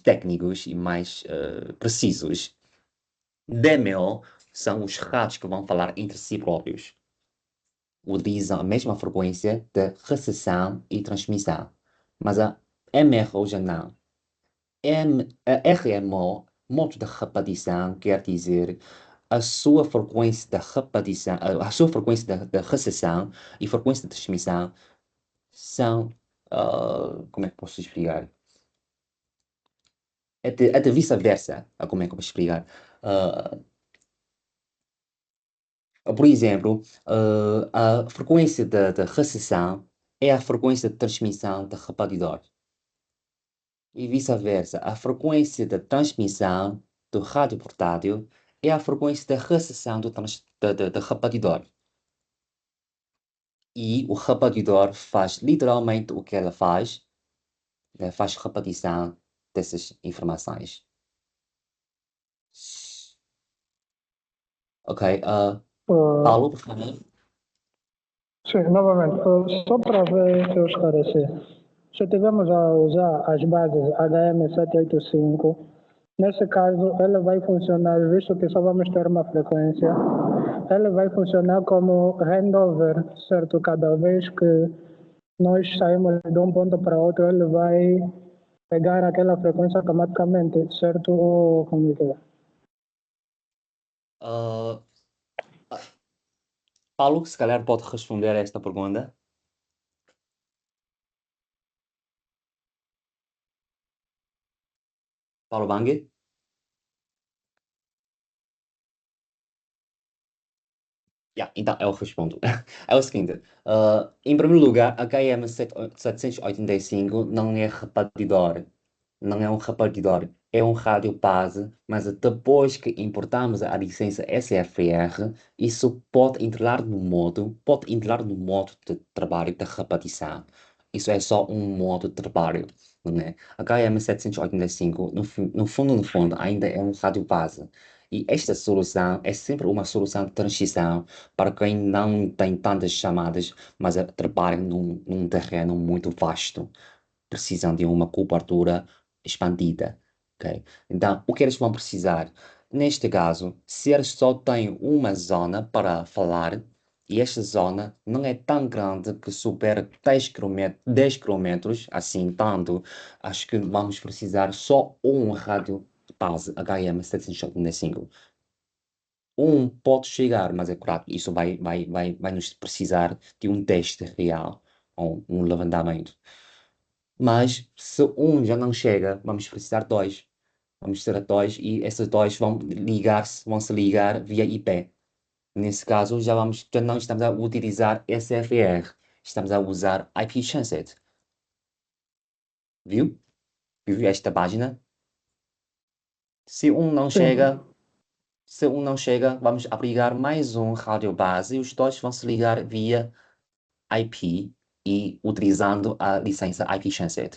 técnicos e mais precisos. DMO são os ratos que vão falar entre si próprios. Utilizam a mesma frequência de recepção e transmissão, mas a MRO já não. A RMO, modo de repetição, quer dizer a sua frequência de repetição, a sua frequência de recepção e frequência de transmissão são, como é que posso explicar? É de vice-versa, como é que eu posso explicar? Ah, por exemplo, a frequência de recepção é a frequência de transmissão de repetidor. E vice-versa, a frequência de transmissão do rádio portátil é a frequência de recepção do repetidor. E o repetidor faz literalmente o que ela faz, né? Faz repetição dessas informações. Ok, Uh, Paulo, por favor. sim, novamente, só para ver se eu esclarecer. Se estivermos a usar as bases HM785, nesse caso, ela vai funcionar, visto que só vamos ter uma frequência, ela vai funcionar como handover, certo? Cada vez que nós saímos de um ponto para outro, ele vai pegar aquela frequência automaticamente, certo? Ou como é que é? Uh, Paulo, se calhar pode responder a esta pergunta. Paulo Bang? Então eu respondo. É o seguinte, em primeiro lugar, a KM785 não é repetidor, não é um repetidor, é um rádio base, mas depois que importamos a licença SFR, isso pode entrar no modo de trabalho da repetição. Isso é só um modo de trabalho, não é? A KM785, no fundo, ainda é um rádio base. E esta solução é sempre uma solução de transição para quem não tem tantas chamadas, mas trabalham num terreno muito vasto, precisam de uma cobertura expandida. Ok? Então, o que eles vão precisar? Neste caso, se eles só têm uma zona para falar, e esta zona não é tão grande que supera 10 km, assim tanto, acho que vamos precisar só um rádio base HM785. Pode chegar, mas é claro, isso vai nos precisar de um teste real, ou um levantamento. Mas se já não chega, vamos precisar de dois. Vamos ter dois e esses dois vão se ligar via IP. Nesse caso, já não estamos a utilizar SFR, estamos a usar IP Transit. Viu? Viu esta página? Se um não Sim. chega, vamos abrigar mais um rádio base e os dois vão se ligar via IP e utilizando a licença IP Channel.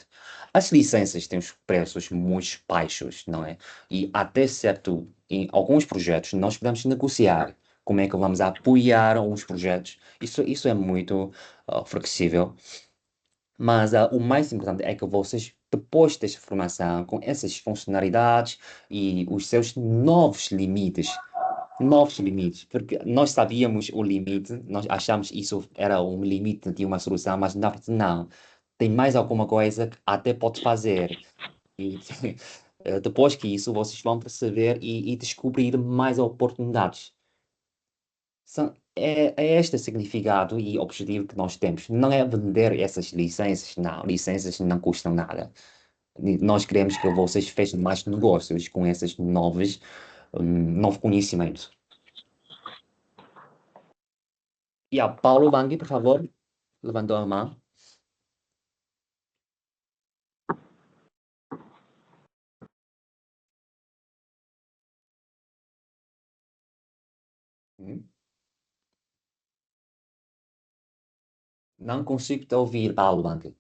As licenças têm os preços muito baixos, não é? E até certo, em alguns projetos, nós podemos negociar como é que vamos apoiar os projetos. Isso é muito flexível. Mas o mais importante é que vocês, depois desta formação, com essas funcionalidades e os seus novos limites, porque nós sabíamos o limite, nós achamos isso era um limite de uma solução, mas na verdade não. Tem mais alguma coisa que até pode fazer. E depois que isso, vocês vão perceber e descobrir mais oportunidades. É este significado e objetivo que nós temos. Não é vender essas licenças, não. Licenças não custam nada. E nós queremos que vocês fechem mais negócios com esses novo conhecimento. E a Paulo Wang, por favor, levantou a mão. Não consigo te ouvir, Paulo Wang.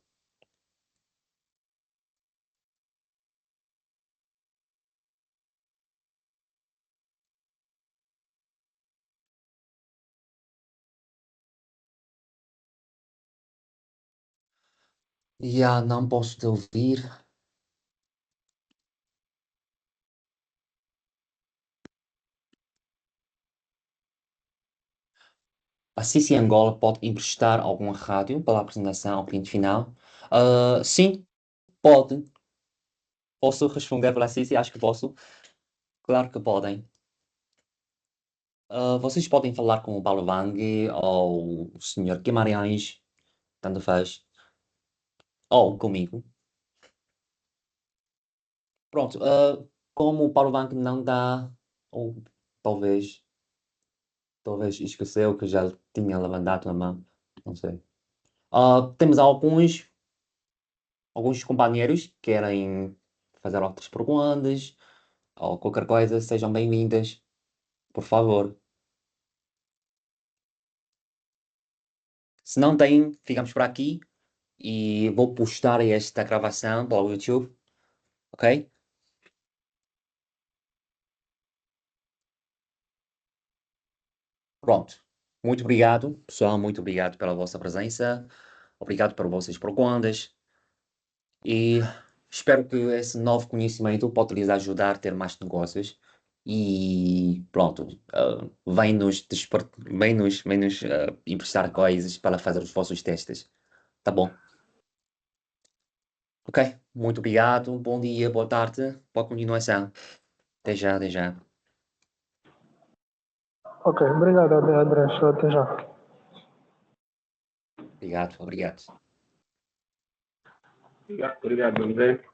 Não posso te ouvir. A Cici Angola pode emprestar alguma rádio para a apresentação ao cliente final? Sim, pode. Posso responder pela Cici? Acho que posso. Claro que podem. Vocês podem falar com o Paulo Wang ou o Sr. Guimarães, tanto faz, ou comigo. Pronto, como o Paulo Wang não dá, ou talvez esqueceu que já tinha levantado a mão, não sei. Temos alguns companheiros que querem fazer outras perguntas ou qualquer coisa, sejam bem-vindas, por favor. Se não têm, ficamos por aqui e vou postar esta gravação para o YouTube, ok? Pronto. Muito obrigado, pessoal. Muito obrigado pela vossa presença. Obrigado por vossas perguntas. E espero que esse novo conhecimento possa lhes ajudar a ter mais negócios. E pronto, vem nos emprestar coisas para fazer os vossos testes. Tá bom? Ok. Muito obrigado. Bom dia, boa tarde. Boa continuação. Até já, até já. Ok, obrigado, André. Até já. Obrigado, obrigado. Obrigado, André.